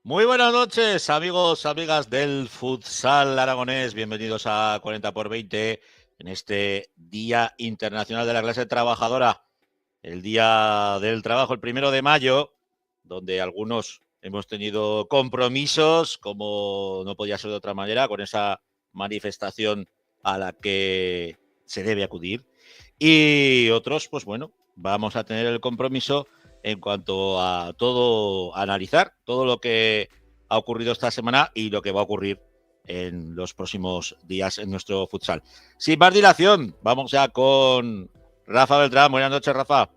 Muy buenas noches, amigos, amigas del futsal aragonés. Bienvenidos a 40x20 en este Día Internacional de la Clase Trabajadora, el Día del Trabajo, el 1 de mayo, donde algunos hemos tenido compromisos, como no podía ser de otra manera, con esa manifestación a la que se debe acudir. Y otros, pues bueno, vamos a tener el compromiso en cuanto a todo, a analizar todo lo que ha ocurrido esta semana y lo que va a ocurrir en los próximos días en nuestro futsal. Sin más dilación, vamos ya con Rafa Beltrán. Buenas noches, Rafa.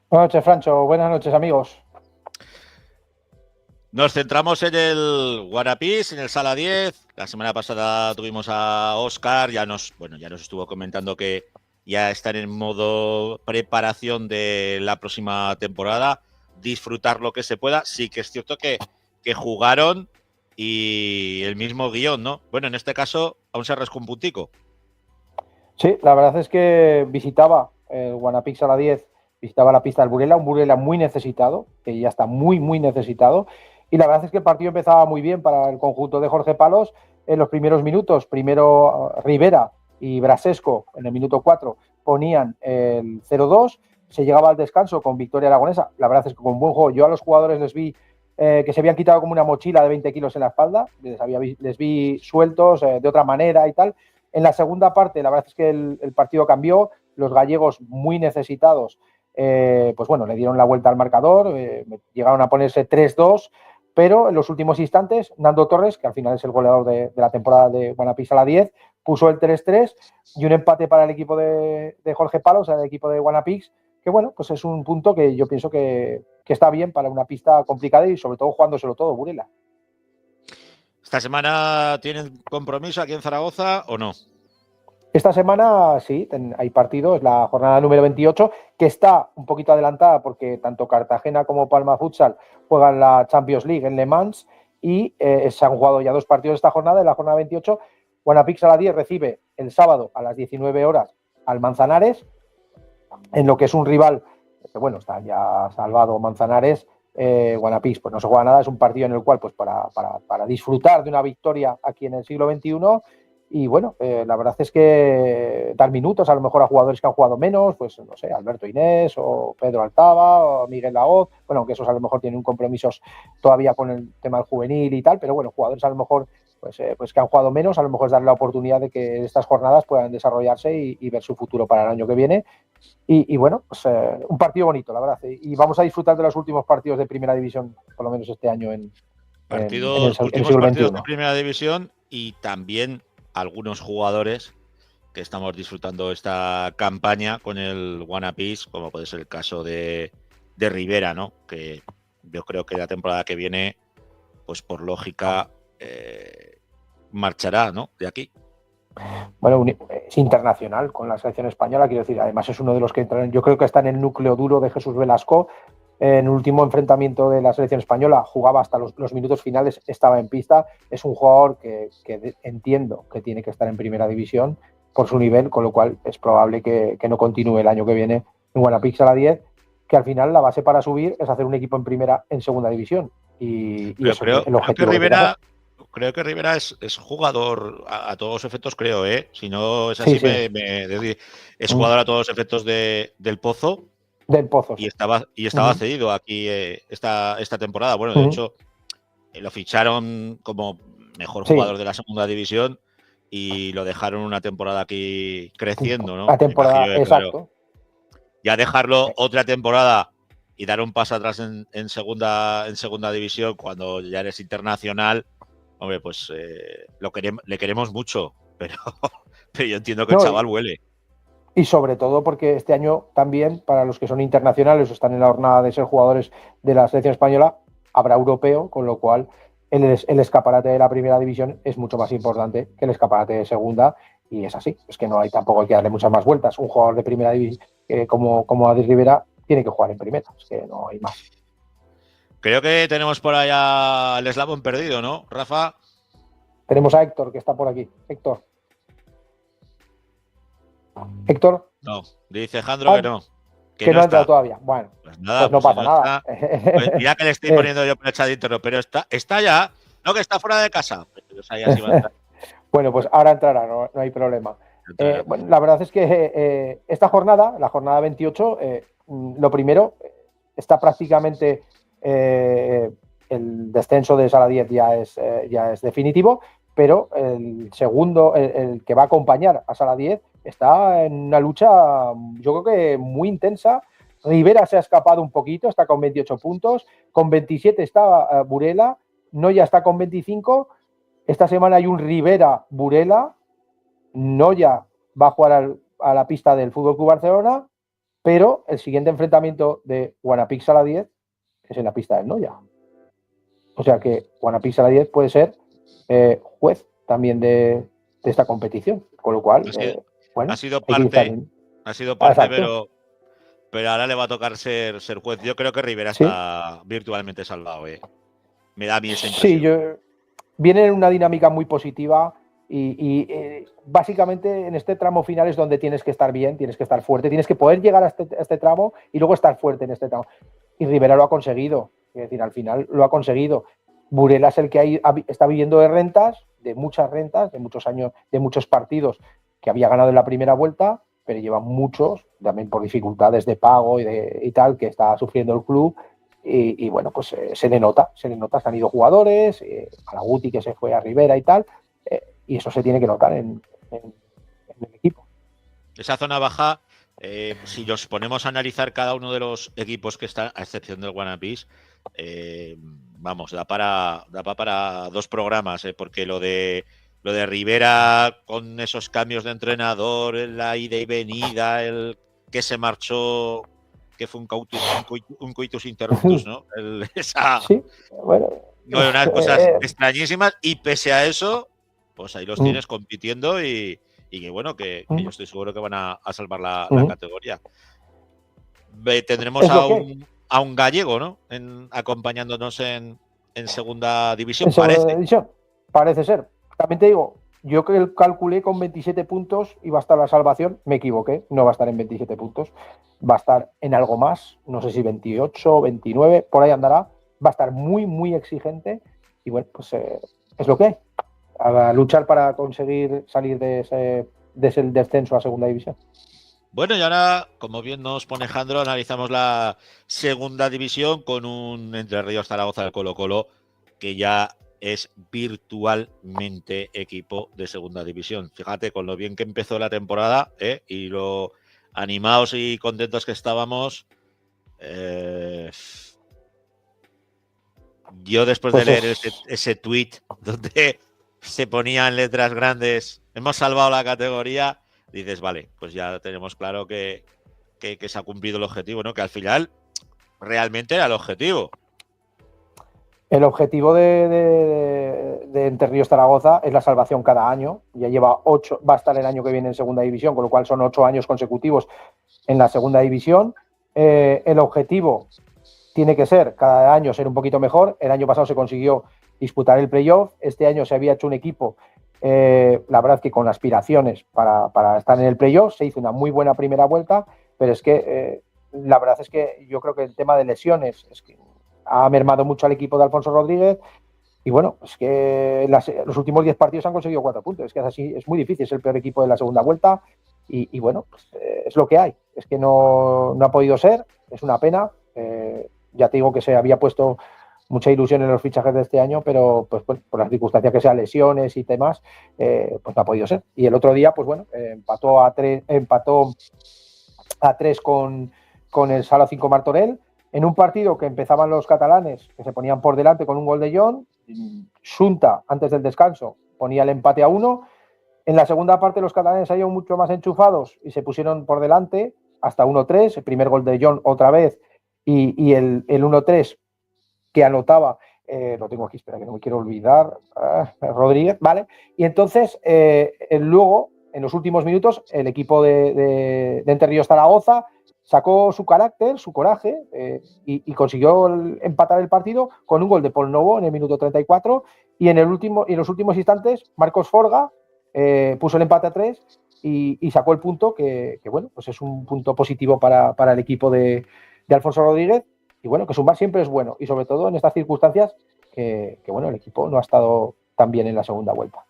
Buenas noches, Francho. Buenas noches, amigos. Nos centramos en el Guanapís, en el Sala 10. La semana pasada tuvimos a Óscar, ya nos estuvo comentando que ya están en modo preparación de la próxima temporada, disfrutar lo que se pueda. Sí que es cierto que jugaron y el mismo guión, ¿no? Bueno, en este caso aún se rascó un puntico. Sí, la verdad es que visitaba el Guanapix a la 10, visitaba la pista del Burela, un Burela muy necesitado, que ya está muy necesitado, y la verdad es que el partido empezaba muy bien para el conjunto de Jorge Palos en los primeros minutos. Primero Rivera y Brasesco en el minuto 4 ponían el 0-2, se llegaba al descanso con victoria aragonesa. La verdad es que con buen juego, yo a los jugadores les vi que se habían quitado como una mochila de 20 kilos en la espalda, les vi sueltos de otra manera y tal. En la segunda parte, la verdad es que el partido cambió, los gallegos muy necesitados, pues bueno, le dieron la vuelta al marcador, llegaron a ponerse 3-2, pero en los últimos instantes, Nando Torres, que al final es el goleador de la temporada de Guanapix a la 10, puso el 3-3 y un empate para el equipo de Jorge Palos, el equipo de Guanapix, que bueno, pues es un punto que yo pienso que está bien para una pista complicada y sobre todo jugándoselo todo, Burela. ¿Esta semana tienen compromiso aquí en Zaragoza o no? Esta semana sí, hay partido, es la jornada número 28, que está un poquito adelantada porque tanto Cartagena como Palma Futsal juegan la Champions League en Le Mans y se han jugado ya dos partidos esta jornada, en la jornada 28. Guanapix a la 10 recibe el sábado a las 19 horas al Manzanares, en lo que es un rival que bueno, está ya salvado Manzanares. Guanapix pues no se juega nada, es un partido en el cual pues para disfrutar de una victoria aquí en el siglo XXI. Y bueno, la verdad es que dar minutos a lo mejor a jugadores que han jugado menos, pues no sé, Alberto Inés o Pedro Altaba o Miguel Laoz, bueno, aunque esos a lo mejor tienen compromisos todavía con el tema del juvenil y tal, pero bueno, jugadores a lo mejor pues que han jugado menos, a lo mejor es darle la oportunidad de que estas jornadas puedan desarrollarse y ver su futuro para el año que viene. Y bueno, pues un partido bonito, la verdad. Y vamos a disfrutar de los últimos partidos de Primera División, por lo menos este año en el siglo partidos XXI. de Primera División y también algunos jugadores que estamos disfrutando esta campaña con el Guanapix, como puede ser el caso de Rivera, ¿no? Que yo creo que la temporada que viene pues por lógica marchará, ¿no? De aquí. Bueno, es internacional con la selección española, quiero decir, además es uno de los que entran, yo creo que está en el núcleo duro de Jesús Velasco. En el último enfrentamiento de la selección española jugaba hasta los minutos finales, estaba en pista. Es un jugador que entiendo que tiene que estar en primera división por su nivel, con lo cual es probable que no continúe el año que viene en Guanapix a la 10, que al final la base para subir es hacer un equipo en primera, en segunda división. Y eso es el objetivo. Creo que Rivera es jugador a todos los efectos, creo, ¿eh? Si no es así, Sí. es jugador a todos los efectos del Pozo. Del Pozo. Y estaba cedido aquí esta temporada. Bueno, de hecho, lo ficharon como mejor jugador de la segunda división y lo dejaron una temporada aquí creciendo, ¿no? La temporada, exacto. Claro, ya dejarlo otra temporada y dar un paso atrás en segunda división cuando ya eres internacional, hombre, pues le queremos mucho, pero yo entiendo que el chaval huele. Y sobre todo porque este año también, para los que son internacionales o están en la jornada de ser jugadores de la selección española, habrá europeo, con lo cual el escaparate de la primera división es mucho más importante que el escaparate de segunda, y es así, es que no hay tampoco hay que darle muchas más vueltas. Un jugador de primera división como Adis Rivera tiene que jugar en primera, es que no hay más. Creo que tenemos por allá el eslabón perdido, ¿no, Rafa? Tenemos a Héctor, que está por aquí. Héctor. No, dice Jandro que no. Que no ha entrado todavía. Bueno, pues nada, pues no pasa nada. Pues mira que le estoy poniendo yo por el chat interno, pero está ya. No, que está fuera de casa. Yo sabía si iba a entrar. Bueno, pues ahora entrará, no hay problema. Bueno, la verdad es que esta jornada, la jornada 28, lo primero, está prácticamente el descenso de Sala 10 ya es definitivo, pero el segundo, el que va a acompañar a Sala 10, está en una lucha, yo creo que muy intensa. Rivera se ha escapado un poquito, está con 28 puntos, con 27 está Burela, Noya está con 25. Esta semana hay un Rivera-Burela, Noya va a jugar a la pista del FC Barcelona, pero el siguiente enfrentamiento de Guanapix a la 10 es en la pista del Noya. O sea que Guanapix a la 10 puede ser juez también de esta competición, con lo cual ha sido parte, pero ahora le va a tocar ser juez. Yo creo que Rivera está virtualmente salvado. Me da a mí esa impresión. Sí, viene en una dinámica muy positiva y básicamente en este tramo final es donde tienes que estar bien, tienes que estar fuerte, tienes que poder llegar a este tramo y luego estar fuerte en este tramo. Y Rivera lo ha conseguido, es decir, al final lo ha conseguido. Burela es el que está viviendo de rentas, de muchas rentas, de muchos años, de muchos partidos que había ganado en la primera vuelta, pero lleva muchos, también por dificultades de pago y tal, que está sufriendo el club. Y bueno, pues se le nota, se han ido jugadores, Malaguti que se fue a Rivera y tal, y eso se tiene que notar en el equipo. Esa zona baja, si nos ponemos a analizar cada uno de los equipos que están, a excepción del Guanapix, vamos, da para 2 programas, porque lo de Rivera con esos cambios de entrenador, la ida y venida, el que se marchó, que fue un coitus interruptus, ¿no? Sí, bueno. Unas cosas extrañísimas, y pese a eso, pues ahí los tienes compitiendo y que bueno, que yo estoy seguro que van a salvar la categoría. Tendremos a un gallego, ¿no? Acompañándonos en segunda división, parece ser. También te digo, yo que calculé con 27 puntos iba a estar la salvación, me equivoqué, no va a estar en 27 puntos, va a estar en algo más, no sé si 28, 29, por ahí andará, va a estar muy, muy exigente y bueno, pues es lo que hay, a luchar para conseguir salir de ese descenso a segunda división. Bueno, y ahora, como bien nos pone Jandro, analizamos la segunda división con un Entre Ríos Zaragoza del Colo-Colo que ya es virtualmente equipo de segunda división. Fíjate, con lo bien que empezó la temporada y lo animados y contentos que estábamos. Yo después de leer ese tweet donde se ponían letras grandes, hemos salvado la categoría, dices, vale, pues ya tenemos claro que se ha cumplido el objetivo, ¿no? Que al final realmente era el objetivo. El objetivo de Entre Ríos Zaragoza es la salvación cada año. Ya lleva 8, va a estar el año que viene en segunda división, con lo cual son 8 años consecutivos en la segunda división. El objetivo tiene que ser cada año ser un poquito mejor. El año pasado se consiguió disputar el playoff. Este año se había hecho un equipo, la verdad que con aspiraciones para estar en el playoff. Se hizo una muy buena primera vuelta, pero es que la verdad es que yo creo que el tema de lesiones es que ha mermado mucho al equipo de Alfonso Rodríguez. Y bueno, es que los últimos 10 partidos han conseguido 4 puntos. Es que es así, es muy difícil, es el peor equipo de la segunda vuelta. Y bueno, pues, es lo que hay. Es que no ha podido ser, es una pena. Ya te digo que se había puesto mucha ilusión en los fichajes de este año, pero pues por las circunstancias que sean lesiones y temas, pues no ha podido ser. Y el otro día, pues bueno, empató a 3 con el Sala 5 Martorell, en un partido que empezaban los catalanes, que se ponían por delante con un gol de John. Xunta, antes del descanso, ponía el empate a 1. En la segunda parte los catalanes salieron mucho más enchufados y se pusieron por delante hasta 1-3, el primer gol de John otra vez y el 1-3 que anotaba, lo tengo aquí, espera que no me quiero olvidar, Rodríguez, ¿vale? Y entonces luego, en los últimos minutos, el equipo de Entre Ríos Zaragoza sacó su carácter, su coraje y consiguió empatar el partido con un gol de Paul Novo en el minuto 34 y en los últimos instantes Marcos Forga puso el empate a 3 y sacó el punto que bueno, pues es un punto positivo para el equipo de Alfonso Rodríguez. Y bueno, que sumar siempre es bueno, y sobre todo en estas circunstancias que bueno, el equipo no ha estado tan bien en la segunda vuelta.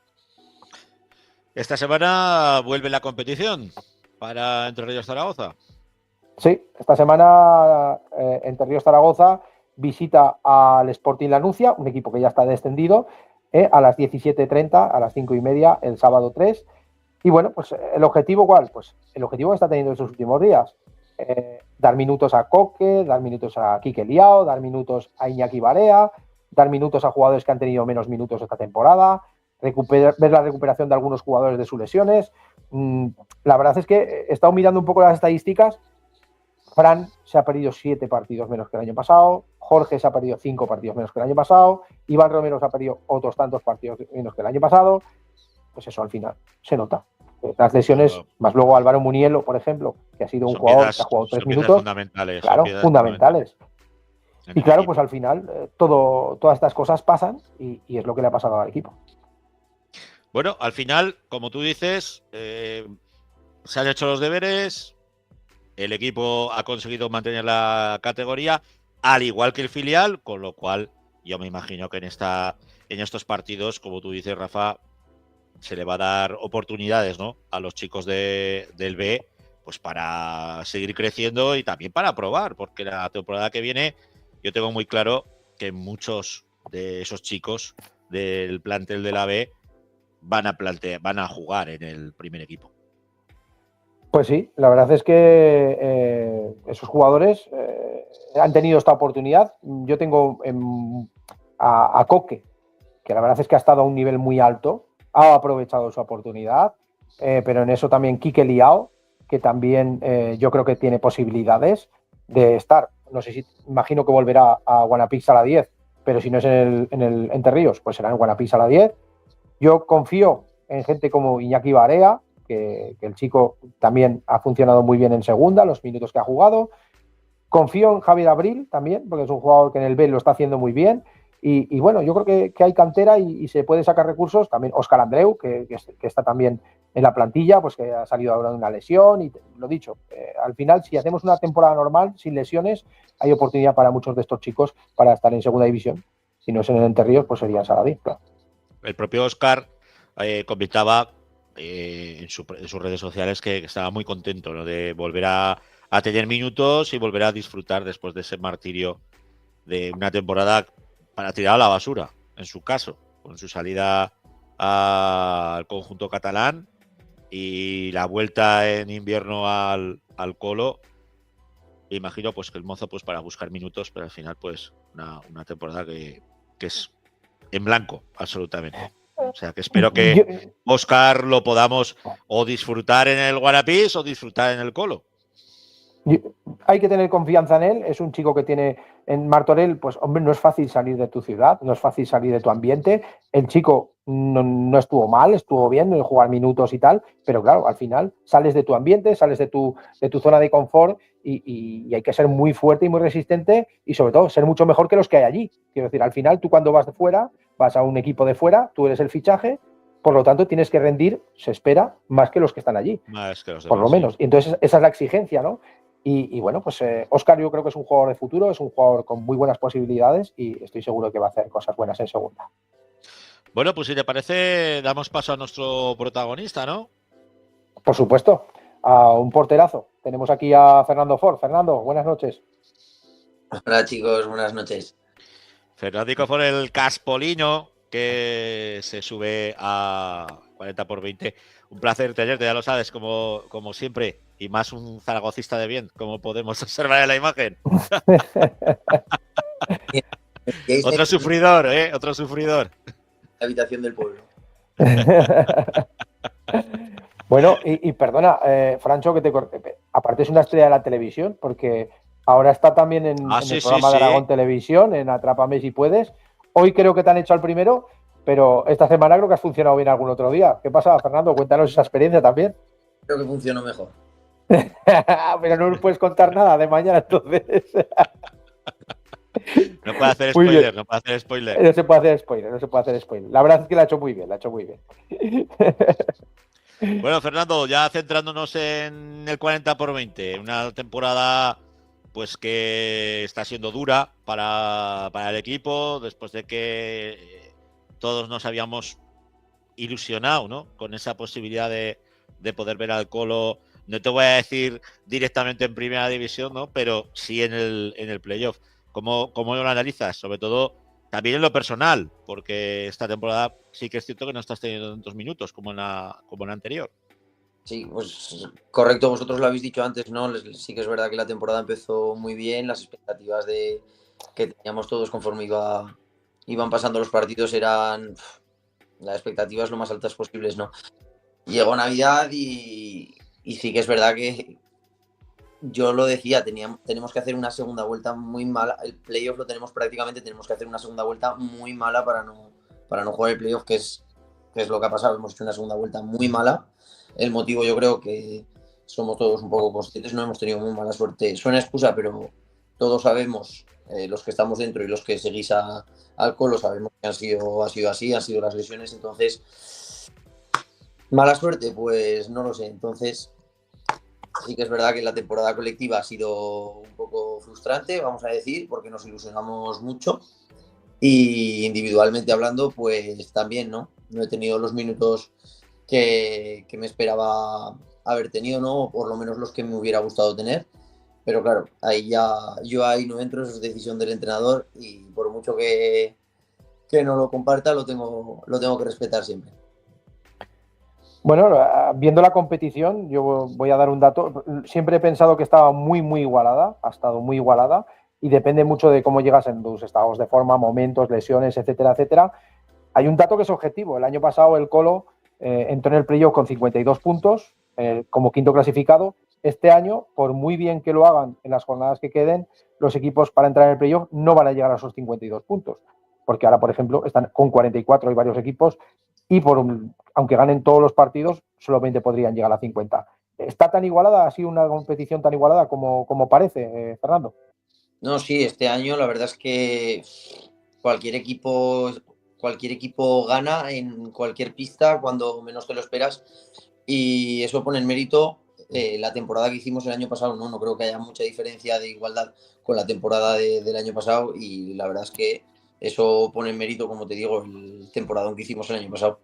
Esta semana vuelve la competición para Entre Ríos Zaragoza. Sí, esta semana Entre Ríos Zaragoza visita al Sporting Lanucia, un equipo que ya está descendido, a las 17:30, a las 5:30, el sábado 3. Y bueno, pues el objetivo, ¿cuál? Pues el objetivo que está teniendo en estos últimos días. Dar minutos a Coque, dar minutos a Quique Liao, dar minutos a Iñaki Barea, dar minutos a jugadores que han tenido menos minutos esta temporada, ver la recuperación de algunos jugadores de sus lesiones. La verdad es que he estado mirando un poco las estadísticas. Fran se ha perdido 7 partidos menos que el año pasado, Jorge se ha perdido 5 partidos menos que el año pasado, Iván Romero se ha perdido otros tantos partidos menos que el año pasado. Pues eso al final se nota. Las lesiones, más luego Álvaro Munielo, por ejemplo, que ha sido un jugador que ha jugado 3 minutos, fundamentales, claro, fundamentales. Y claro, pues al final todas estas cosas pasan y es lo que le ha pasado al equipo. Bueno, al final, como tú dices, se han hecho los deberes, el equipo ha conseguido mantener la categoría, al igual que el filial, con lo cual yo me imagino que en estos partidos, como tú dices, Rafa, se le va a dar oportunidades, ¿no?, a los chicos del B, pues para seguir creciendo y también para probar, porque la temporada que viene yo tengo muy claro que muchos de esos chicos del plantel de la B van a jugar en el primer equipo. Pues sí, la verdad es que esos jugadores han tenido esta oportunidad. Yo tengo a Coque, que la verdad es que ha estado a un nivel muy alto, ha aprovechado su oportunidad, pero en eso también Quique Liao, que también yo creo que tiene posibilidades de estar. No sé si, imagino que volverá a Guanapix a la 10, pero si no es en el Entre Ríos, pues será en Guanapix a la 10. Yo confío en gente como Iñaki Barea, que el chico también ha funcionado muy bien en segunda, los minutos que ha jugado. Confío en Javier Abril también, porque es un jugador que en el B lo está haciendo muy bien. Y bueno, yo creo que hay cantera y se puede sacar recursos. También Óscar Andreu, que está también en la plantilla, pues que ha salido ahora de una lesión. Y lo dicho, al final, si hacemos una temporada normal, sin lesiones, hay oportunidad para muchos de estos chicos para estar en segunda división. Si no es en el Entre Ríos, pues sería en Saladí, claro. El propio Óscar comentaba en sus redes sociales que estaba muy contento, ¿no?, de volver a tener minutos y volver a disfrutar después de ese martirio de una temporada para tirar a la basura, en su caso, con su salida al conjunto catalán y la vuelta en invierno al Colo. Imagino pues que el mozo pues para buscar minutos, pero al final pues una temporada que es en blanco, absolutamente. O sea que espero que Óscar lo podamos o disfrutar en el Guarapís o disfrutar en el Colo. Hay que tener confianza en él. Es un chico que tiene en Martorell, pues hombre, no es fácil salir de tu ciudad, no es fácil salir de tu ambiente. El chico no estuvo mal, estuvo bien en jugar minutos y tal, pero claro, al final sales de tu ambiente, sales de tu zona de confort y hay que ser muy fuerte y muy resistente y sobre todo ser mucho mejor que los que hay allí. Quiero decir, al final tú cuando vas de fuera, vas a un equipo de fuera, tú eres el fichaje, por lo tanto tienes que rendir, se espera, más que los que están allí. Más que los Por demás, lo sí. menos. Y entonces esa es la exigencia, ¿no? Y bueno, pues Óscar yo creo que es un jugador de futuro, es un jugador con muy buenas posibilidades y estoy seguro que va a hacer cosas buenas en segunda. Bueno, pues si te parece, damos paso a nuestro protagonista, ¿no? Por supuesto, a un porterazo. Tenemos aquí a Fernando Ford. Fernando, buenas noches. Hola chicos, buenas noches. Fernandico por el Caspolino, que se sube a 40x20. Un placer tenerte, ya lo sabes, como siempre. Y más un zaragocista de bien, como podemos observar en la imagen. Otro sufridor, ¿eh? Otro sufridor. La habitación del pueblo. Bueno, y perdona, Francho, que te corte. Aparte es una estrella de la televisión, porque ahora está también en el Sí, programa de Aragón Televisión, en Atrápame si puedes. Hoy creo que te han hecho al primero, pero esta semana creo que has funcionado bien algún otro día. ¿Qué pasa, Fernando? Cuéntanos esa experiencia también. Creo que funcionó mejor. Pero no nos puedes contar nada de mañana, entonces. No puede hacer Muy bien. spoiler, no puede hacer spoiler. No se puede hacer spoiler, no se puede hacer spoiler. La verdad es que la ha hecho muy bien, la ha hecho muy bien. Bueno, Fernando, ya centrándonos en el 40x20, una temporada pues que está siendo dura para el equipo, después de que todos nos habíamos ilusionado, ¿no? Con esa posibilidad de poder ver al Colo, no te voy a decir directamente en primera división, ¿no? Pero sí en el playoff. ¿Cómo lo analizas? Sobre todo también en lo personal, porque esta temporada sí que es cierto que no estás teniendo tantos minutos como en la anterior. Sí, pues correcto, vosotros lo habéis dicho antes, ¿no? Sí que es verdad que la temporada empezó muy bien, las expectativas que teníamos todos conforme iban pasando los partidos eran las expectativas lo más altas posibles, ¿no? Llegó Navidad y sí que es verdad que yo lo decía, tenemos que hacer una segunda vuelta muy mala. El playoff lo tenemos prácticamente, tenemos que hacer una segunda vuelta muy mala para no jugar el playoff, que es lo que ha pasado. Hemos hecho una segunda vuelta muy mala. El motivo yo creo que somos todos un poco conscientes, no hemos tenido muy mala suerte. Suena excusa, pero todos sabemos, los que estamos dentro y los que seguís al Colo, sabemos que ha sido así, han sido las lesiones. Entonces, mala suerte, pues no lo sé. Entonces, sí que es verdad que la temporada colectiva ha sido un poco frustrante, vamos a decir, porque nos ilusionamos mucho. Y individualmente hablando, pues también, ¿no? No he tenido los minutos que me esperaba haber tenido, ¿no? O por lo menos los que me hubiera gustado tener. Pero claro, yo ahí no entro, eso es decisión del entrenador y por mucho que no lo comparta, lo tengo que respetar siempre. Bueno, viendo la competición, yo voy a dar un dato. Siempre he pensado que estaba muy, muy igualada, ha estado muy igualada y depende mucho de cómo llegas en tus estados de forma, momentos, lesiones, etcétera, etcétera. Hay un dato que es objetivo. El año pasado el Colo entró en el playoff con 52 puntos como quinto clasificado. Este año, por muy bien que lo hagan en las jornadas que queden, los equipos para entrar en el playoff no van a llegar a esos 52 puntos. Porque ahora, por ejemplo, están con 44, hay varios equipos, y aunque ganen todos los partidos, solamente podrían llegar a 50. ¿Está tan igualada? ¿Ha sido una competición tan igualada como parece, Fernando? No, sí, este año la verdad es que cualquier equipo gana en cualquier pista cuando menos te lo esperas y eso pone en mérito la temporada que hicimos el año pasado. No creo que haya mucha diferencia de igualdad con la temporada del año pasado y la verdad es que eso pone en mérito, como te digo, el temporadón que hicimos el año pasado.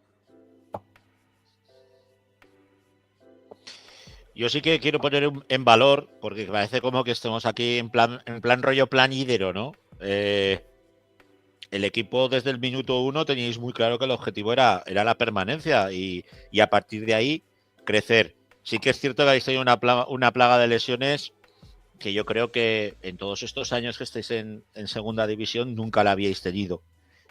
Yo sí que quiero poner en valor, porque parece como que estemos aquí en plan rollo planidero, ¿no? El equipo desde el minuto 1 teníais muy claro que el objetivo era la permanencia y a partir de ahí crecer. Sí que es cierto que habéis tenido una plaga de lesiones que yo creo que en todos estos años que estáis en segunda división nunca la habíais tenido.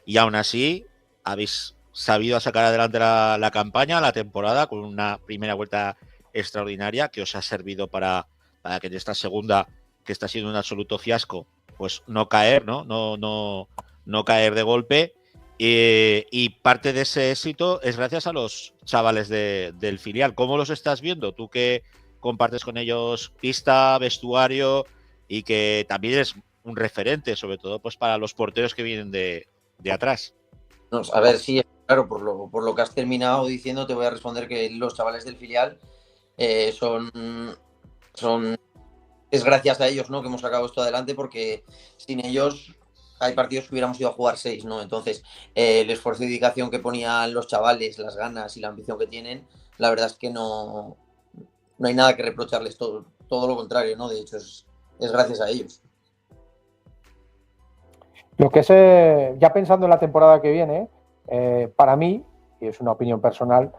Y aún así habéis sabido sacar adelante la campaña, la temporada, con una primera vuelta extraordinaria que os ha servido para para que en esta segunda, que está siendo un absoluto fiasco, pues no caer, ¿no? No caer de golpe. Y parte de ese éxito es gracias a los chavales del filial. ¿Cómo los estás viendo? Tú que compartes con ellos pista, vestuario y que también eres un referente, sobre todo pues para los porteros que vienen de atrás. No, a ver, sí, claro, por lo que has terminado diciendo, te voy a responder que los chavales del filial son es gracias a ellos, ¿no?, que hemos sacado esto adelante, porque sin ellos hay partidos que hubiéramos ido a jugar 6, ¿no? Entonces, el esfuerzo y dedicación que ponían los chavales, las ganas y la ambición que tienen, la verdad es que no hay nada que reprocharles, todo lo contrario, ¿no? De hecho, es gracias a ellos. Lo que es, ya pensando en la temporada que viene, para mí, y es una opinión personal,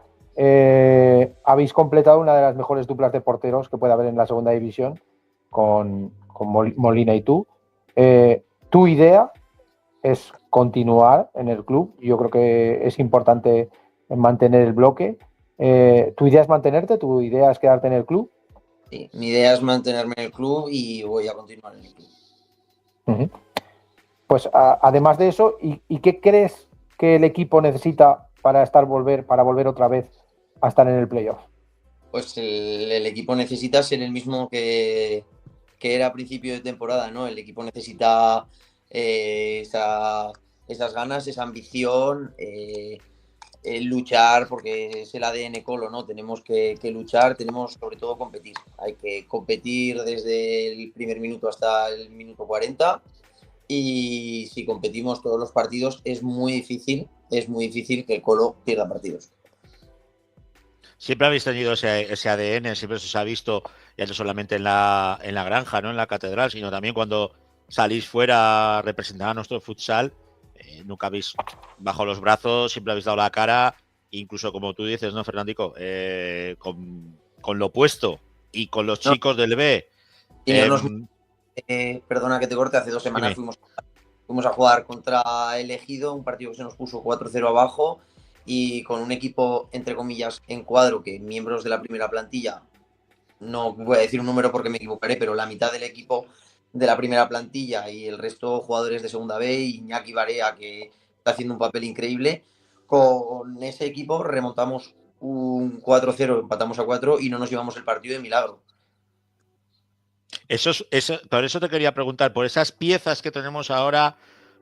habéis completado una de las mejores duplas de porteros que puede haber en la segunda división con Molina y tú. Tu idea es continuar en el club. Yo creo que es importante mantener el bloque. ¿Tu idea es mantenerte? ¿Tu idea es quedarte en el club? Sí, mi idea es mantenerme en el club y voy a continuar en el club. Uh-huh. Pues además de eso, ¿y qué crees que el equipo necesita para volver otra vez a estar en el playoff? Pues el equipo necesita ser el mismo que era a principio de temporada, ¿no? El equipo necesita esas ganas, esa ambición, el luchar, porque es el ADN Colo, ¿no? Tenemos que luchar, tenemos sobre todo competir. Hay que competir desde el primer minuto hasta el minuto 40. Y si competimos todos los partidos, es muy difícil que el Colo pierda partidos. Siempre habéis tenido ese ADN, siempre se os ha visto, ya no solamente en la granja, ¿no?, en la catedral, sino también cuando salís fuera a representar a nuestro futsal. Nunca habéis bajado los brazos, siempre habéis dado la cara, incluso como tú dices, ¿no, Fernandico? Con lo opuesto y con los chicos del B. Perdona que te corte, hace 2 semanas fuimos a jugar contra el Ejido, un partido que se nos puso 4-0 abajo, y con un equipo, entre comillas, en cuadro, que miembros de la primera plantilla, no voy a decir un número porque me equivocaré, pero la mitad del equipo de la primera plantilla y el resto jugadores de segunda B, y Iñaki Barea, que está haciendo un papel increíble. Con ese equipo remontamos un 4-0, empatamos a 4 y no nos llevamos el partido de milagro. Por eso te quería preguntar, por esas piezas que tenemos ahora,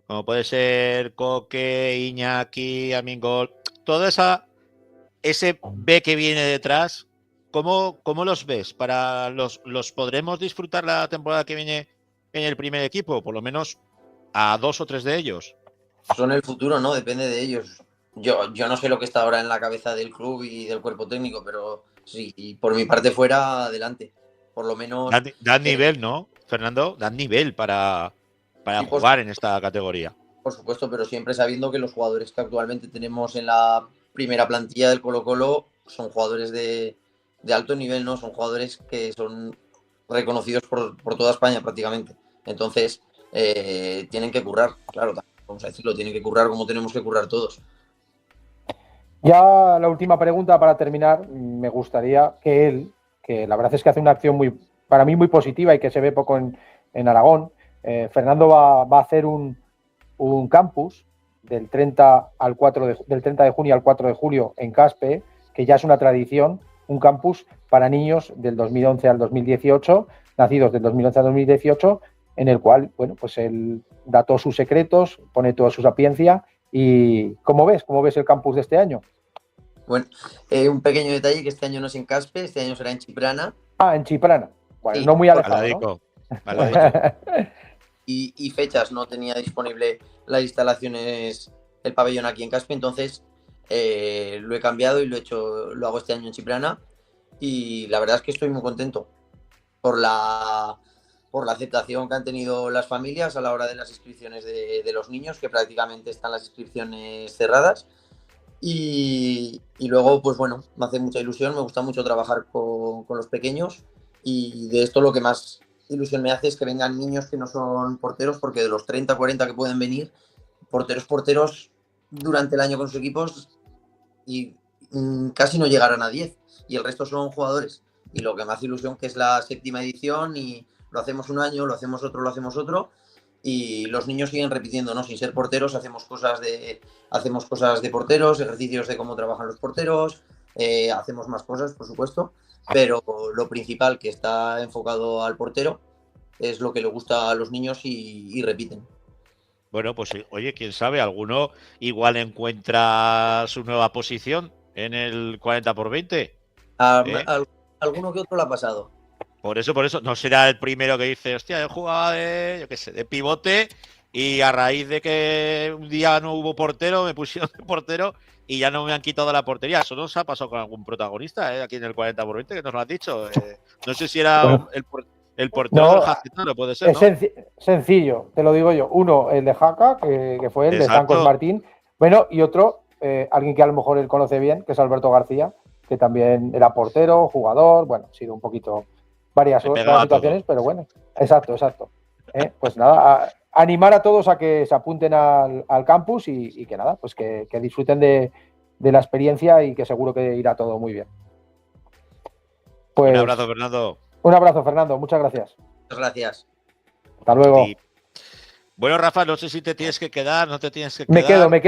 como puede ser Coque, Iñaki, Amingol, todo ese B que viene detrás, ¿cómo los ves? ¿Los podremos disfrutar la temporada que viene en el primer equipo? Por lo menos a 2 o 3 de ellos. Son el futuro, ¿no? Depende de ellos. Yo no sé lo que está ahora en la cabeza del club y del cuerpo técnico, pero sí, y por mi parte fuera, adelante. Por lo menos... Dan nivel, ¿no, Fernando? Dan nivel para sí, jugar en esta categoría. Por supuesto, pero siempre sabiendo que los jugadores que actualmente tenemos en la primera plantilla del Colo-Colo son jugadores de alto nivel, ¿no? Son jugadores que son reconocidos por toda España prácticamente. Entonces, tienen que currar, claro, vamos a decirlo, tienen que currar como tenemos que currar todos. Ya la última pregunta para terminar, me gustaría que la verdad es que hace una acción para mí muy positiva y que se ve poco en Aragón. Fernando va a hacer un campus del 30 de junio al 4 de julio en Caspe, que ya es una tradición, un campus para niños del 2011 al 2018, nacidos del 2011 al 2018, en el cual, bueno, pues él da todos sus secretos, pone toda su sapiencia. ¿Y cómo ves el campus de este año? Bueno, un pequeño detalle, que este año no es en Caspe, este año será en Chiprana. Ah, en Chiprana. Bueno, sí, no muy alejado, ¿no? Y fechas, no tenía disponible las instalaciones, el pabellón aquí en Caspe, entonces lo he cambiado y lo hago este año en Chiprana, y la verdad es que estoy muy contento por la aceptación que han tenido las familias a la hora de las inscripciones de los niños, que prácticamente están las inscripciones cerradas. Y luego, pues bueno, me hace mucha ilusión, me gusta mucho trabajar con los pequeños, y de esto lo que más ilusión me hace es que vengan niños que no son porteros, porque de los 30, 40 que pueden venir, porteros durante el año con sus equipos, y casi no llegarán a 10, y el resto son jugadores y lo que me hace ilusión que es la 7ª edición y lo hacemos un año, lo hacemos otro y los niños siguen repitiendo, ¿no? Sin ser porteros hacemos cosas de porteros, ejercicios de cómo trabajan los porteros, hacemos más cosas, por supuesto, pero lo principal que está enfocado al portero es lo que le gusta a los niños y repiten. Bueno, pues oye, quién sabe, alguno igual encuentra su nueva posición en el 40x20. Alguno que otro lo ha pasado. Por eso, no será el primero que dice, hostia, yo jugaba de pivote y a raíz de que un día no hubo portero, me pusieron de portero y ya no me han quitado la portería. Eso nos ha pasado con algún protagonista, aquí en el 40x20, que nos lo has dicho. No sé si era Bueno, el portero del Jacetano, puede ser, ¿no? Es sencillo, te lo digo yo. Uno, el de Jaca, que fue el de Tancos Martín. Bueno, y otro, alguien que a lo mejor él conoce bien, que es Alberto García, que también era portero, jugador, bueno, ha sido un poquito varias situaciones, pero bueno, exacto. Pues nada, animar a todos a que se apunten al campus y que nada, pues que disfruten de la experiencia y que seguro que irá todo muy bien. Pues, un abrazo, Fernando. Un abrazo, Fernando, muchas gracias. Muchas gracias. Hasta luego. Bueno, Rafa, no sé si te tienes que quedar, no te tienes que quedar. Me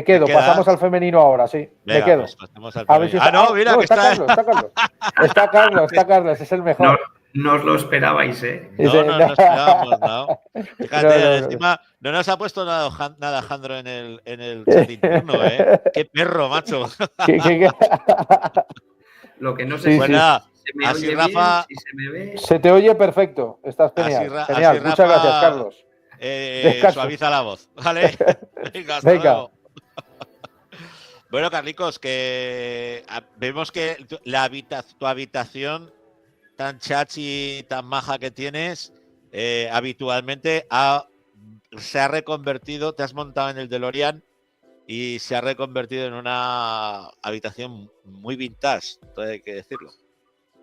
quedo. Pasamos al femenino ahora, sí. Venga, me quedo. Pues pasamos al femenino. Mira, que está Carlos, es el mejor. No os lo esperabais, ¿eh? No esperábamos, no. Fíjate, encima no nos ha puesto nada Alejandro en el chat interno, ¿eh? Qué perro, macho. Lo que no sé si se me oye Rafa, bien, si se me ve. Se te oye perfecto, estás genial. Genial. Rafa, muchas gracias, Carlos. Suaviza la voz, ¿vale? Venga. Bueno, Carlicos, que vemos que tu habitación tan chachi, tan maja que tienes, habitualmente se ha reconvertido, te has montado en el DeLorean y se ha reconvertido en una habitación muy vintage, todo hay que decirlo.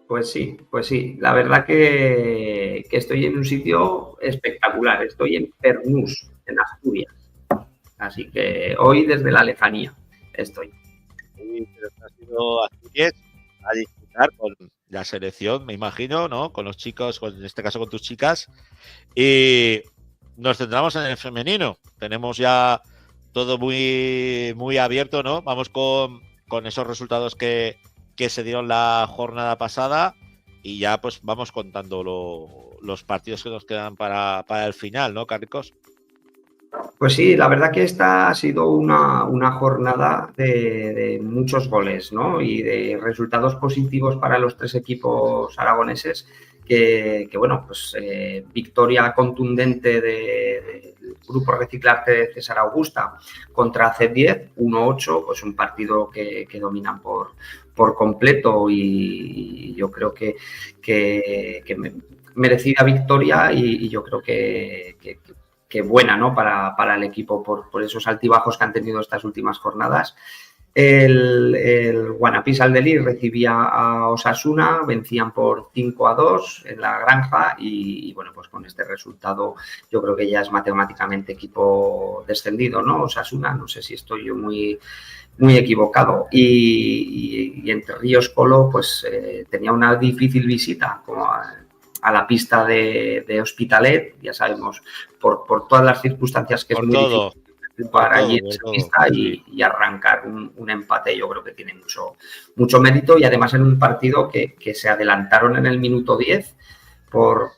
Pues sí. La verdad que estoy en un sitio espectacular. Estoy en Pernús, en Asturias. Así que hoy desde la lejanía estoy. Has ido a Asturias a disfrutar con la selección, me imagino, ¿no? Con los chicos, en este caso con tus chicas. Y nos centramos en el femenino. Tenemos ya todo muy, muy abierto, ¿no? Vamos con esos resultados que se dieron la jornada pasada y ya pues vamos contando los partidos que nos quedan para el final, ¿no, Carlicos? Pues sí, la verdad que esta ha sido una jornada de muchos goles, ¿no? Y de resultados positivos para los 3 equipos aragoneses que bueno, pues victoria contundente del Grupo Reciclarte de César Augusta contra C10, 1-8, pues un partido que dominan por completo y yo creo que merecida victoria y yo creo que buena, ¿no? Para el equipo por esos altibajos que han tenido estas últimas jornadas. El Guanapís Aldelí recibía a Osasuna, vencían por 5-2 en la Granja y bueno, pues con este resultado yo creo que ya es matemáticamente equipo descendido, ¿no? Osasuna, no sé si estoy yo muy equivocado. Y Entre Ríos Colo pues tenía una difícil visita como a la pista de Hospitalet, ya sabemos, por todas las circunstancias que es muy difícil para allí en esa pista y arrancar un empate, yo creo que tiene mucho mérito y además en un partido que se adelantaron en el minuto 10 por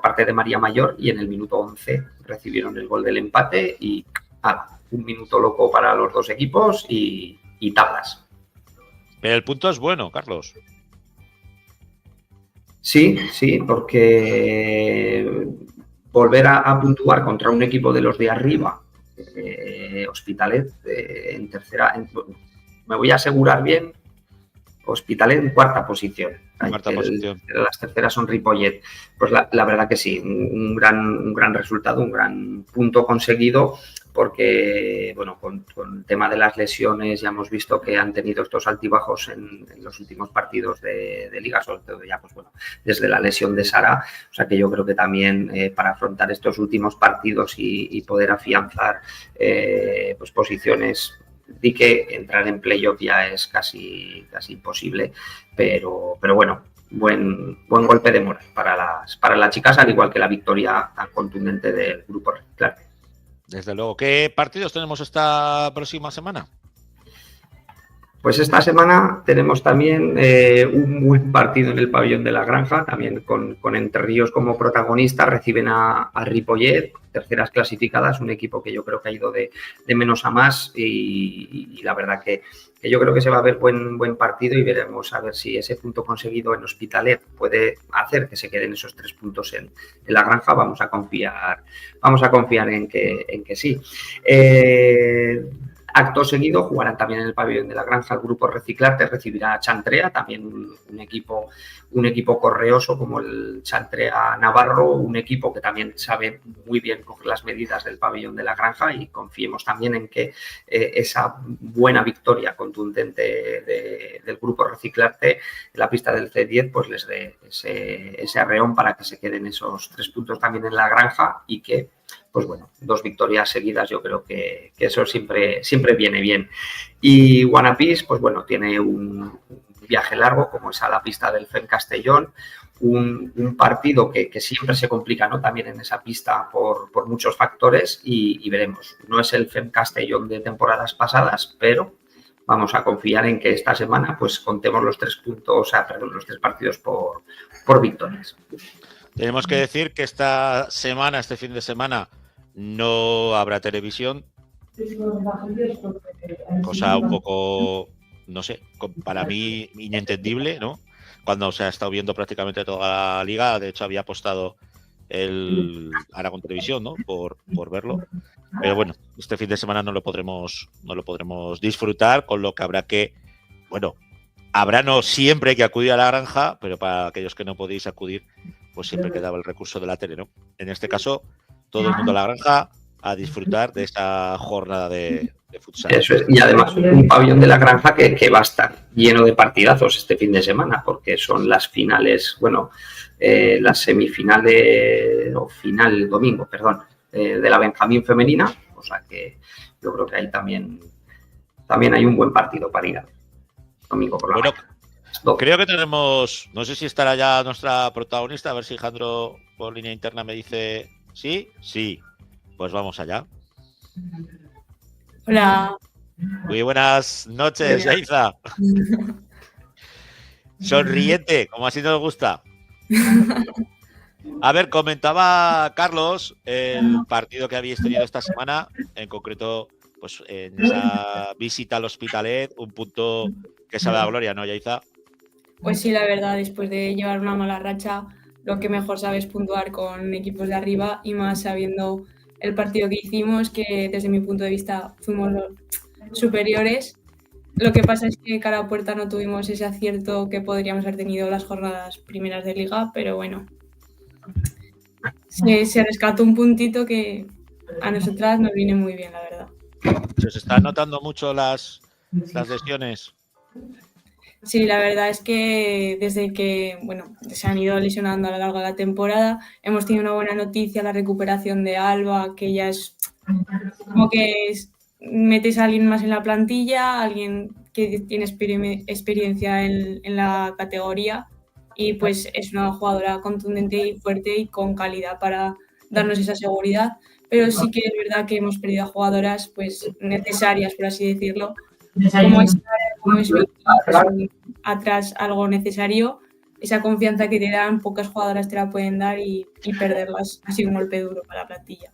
parte de María Mayor y en el minuto 11 recibieron el gol del empate y un minuto loco para los 2 equipos y tablas. Pero el punto es bueno, Carlos. Sí, porque volver a puntuar contra un equipo de los de arriba, Hospitalet en tercera, me voy a asegurar bien, Hospitalet en cuarta posición. Las terceras son Ripollet. Pues la verdad que sí, un gran resultado, un gran punto conseguido, porque bueno, con el tema de las lesiones ya hemos visto que han tenido estos altibajos en los últimos partidos de Liga, sobre todo ya pues bueno, desde la lesión de Sara, o sea que yo creo que también para afrontar estos últimos partidos y poder afianzar pues posiciones. Di que entrar en playoff ya es casi imposible, pero bueno, buen golpe de moral para las chicas, al igual que la victoria tan contundente del Grupo Reciclarte. Desde luego. ¿Qué partidos tenemos esta próxima semana? Pues esta semana tenemos también un buen partido en el pabellón de la Granja, también con Entre Ríos como protagonista. Reciben a Ripollet, terceras clasificadas, un equipo que yo creo que ha ido de menos a más y la verdad que yo creo que se va a ver buen partido y veremos a ver si ese punto conseguido en Hospitalet puede hacer que se queden esos 3 puntos en la Granja. Vamos a confiar en que sí. Acto seguido jugarán también en el pabellón de la Granja el Grupo Reciclarte, recibirá a Chantrea, también un equipo correoso como el Chantrea Navarro, un equipo que también sabe muy bien coger las medidas del pabellón de la Granja y confiemos también en que esa buena victoria contundente del Grupo Reciclarte en la pista del C10 pues les dé ese arreón para que se queden esos 3 puntos también en la Granja y que pues bueno, 2 victorias seguidas, yo creo que eso siempre viene bien. Y Guanapís, pues bueno, tiene un viaje largo, como es a la pista del FEM Castellón, un partido que siempre se complica, ¿no? También en esa pista por muchos factores y veremos. No es el FEM Castellón de temporadas pasadas, pero vamos a confiar en que esta semana pues contemos los 3 partidos por victorias. Tenemos que decir que este fin de semana, no habrá televisión, cosa un poco, no sé, para mí inentendible, ¿no? Cuando se ha estado viendo prácticamente toda la liga, de hecho había apostado el Aragón Televisión, ¿no? Por verlo, pero bueno, este fin de semana no lo podremos disfrutar, con lo que no siempre hay que acudir a la Granja, pero para aquellos que no podéis acudir, pues siempre quedaba el recurso de la tele, ¿no? En este caso, todo el mundo a la Granja a disfrutar de esta jornada de futsal. Eso es. Y además un pabellón de la Granja que va a estar lleno de partidazos este fin de semana, porque son las finales, las semifinales o final el domingo, de la Benjamín femenina, o sea que yo creo que ahí también hay un buen partido para ir a domingo por la mañana. Creo que tenemos, no sé si estará ya nuestra protagonista, a ver si Jandro por línea interna me dice sí, pues vamos allá. Hola. Muy buenas noches, Yaiza. Sonriente, como así nos gusta. A ver, comentaba Carlos el partido que habéis tenido esta semana, en concreto, pues en esa visita al Hospitalet, un punto que sabe a gloria, ¿no, Yaiza? Pues sí, la verdad, después de llevar una mala racha, lo que mejor sabe es puntuar con equipos de arriba y más sabiendo el partido que hicimos, que desde mi punto de vista fuimos los superiores. Lo que pasa es que cara a puerta no tuvimos ese acierto que podríamos haber tenido las jornadas primeras de liga, pero bueno, se rescató un puntito que a nosotras nos viene muy bien, la verdad. ¿Se os están notando mucho las lesiones? Sí, la verdad es que desde que se han ido lesionando a lo largo de la temporada, hemos tenido una buena noticia, la recuperación de Alba, que ya es como que metes a alguien más en la plantilla, alguien que tiene experiencia en la categoría y pues es una jugadora contundente y fuerte y con calidad para darnos esa seguridad, pero sí que es verdad que hemos perdido a jugadoras pues necesarias, por así decirlo, como es atrás algo necesario, esa confianza que te dan, pocas jugadoras te la pueden dar y perderlas ha sido un golpe duro para la plantilla.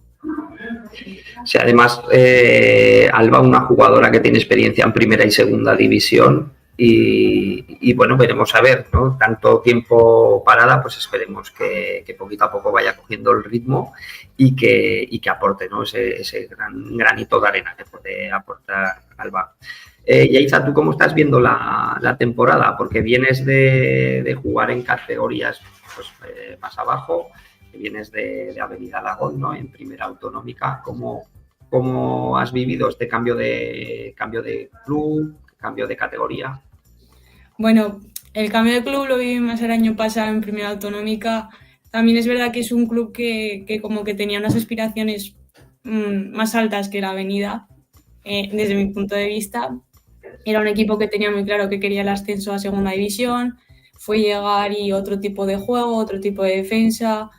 Sí, además, Alba, una jugadora que tiene experiencia en primera y segunda división y bueno, veremos a ver, ¿no? Tanto tiempo parada, pues esperemos que poquito a poco vaya cogiendo el ritmo y que aporte, ¿no? ese granito de arena que puede aportar Alba. Yaiza, ¿tú cómo estás viendo la temporada? Porque vienes de jugar en categorías pues, más abajo, vienes de Avenida Aragón, ¿no? En primera autonómica. ¿Cómo has vivido este cambio de club, cambio de categoría? Bueno, el cambio de club lo viví más el año pasado en primera autonómica. También es verdad que es un club que como que tenía unas aspiraciones más altas que la Avenida, desde mi punto de vista. Era un equipo que tenía muy claro que quería el ascenso a segunda división. fue llegar y otro tipo de juego, otro tipo de defensa,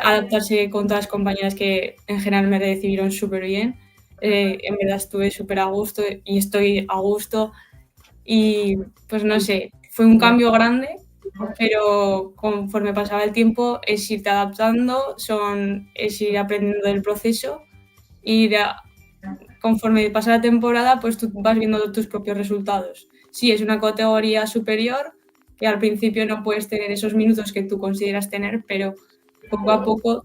adaptarse con todas las compañeras que en general me recibieron súper bien. En verdad estuve súper a gusto y estoy a gusto y pues no sé, fue un cambio grande, pero conforme pasaba el tiempo es irte adaptando, es ir aprendiendo del proceso, conforme pasa la temporada pues tú vas viendo tus propios resultados. Sí, es una categoría superior que al principio no puedes tener esos minutos que tú consideras tener, pero poco a poco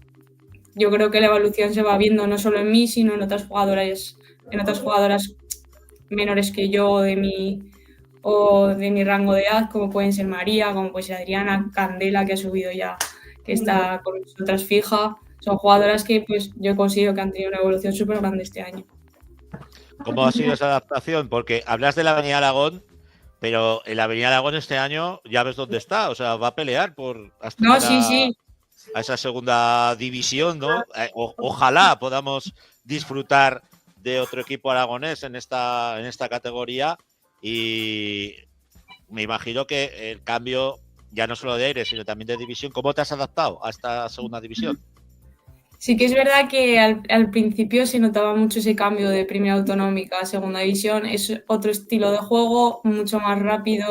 yo creo que la evolución se va viendo no solo en mí, sino en otras jugadoras menores que yo o de mi rango de edad, como pueden ser María, como puede ser Adriana, Candela, que ha subido ya, que está con nosotras fija. Son jugadoras que pues yo considero que han tenido una evolución súper grande este año. ¿Cómo ha sido esa adaptación? Porque hablas de la Avenida Aragón, pero en la Avenida Aragón este año ya ves dónde está, o sea, va a pelear por No, sí. A esa segunda división, ¿no? Ojalá podamos disfrutar de otro equipo aragonés en esta categoría y me imagino que el cambio ya no solo de aire, sino también de división. ¿Cómo te has adaptado a esta segunda división? Sí que es verdad que al principio se notaba mucho ese cambio de primera autonómica a segunda división. Es otro estilo de juego, mucho más rápido.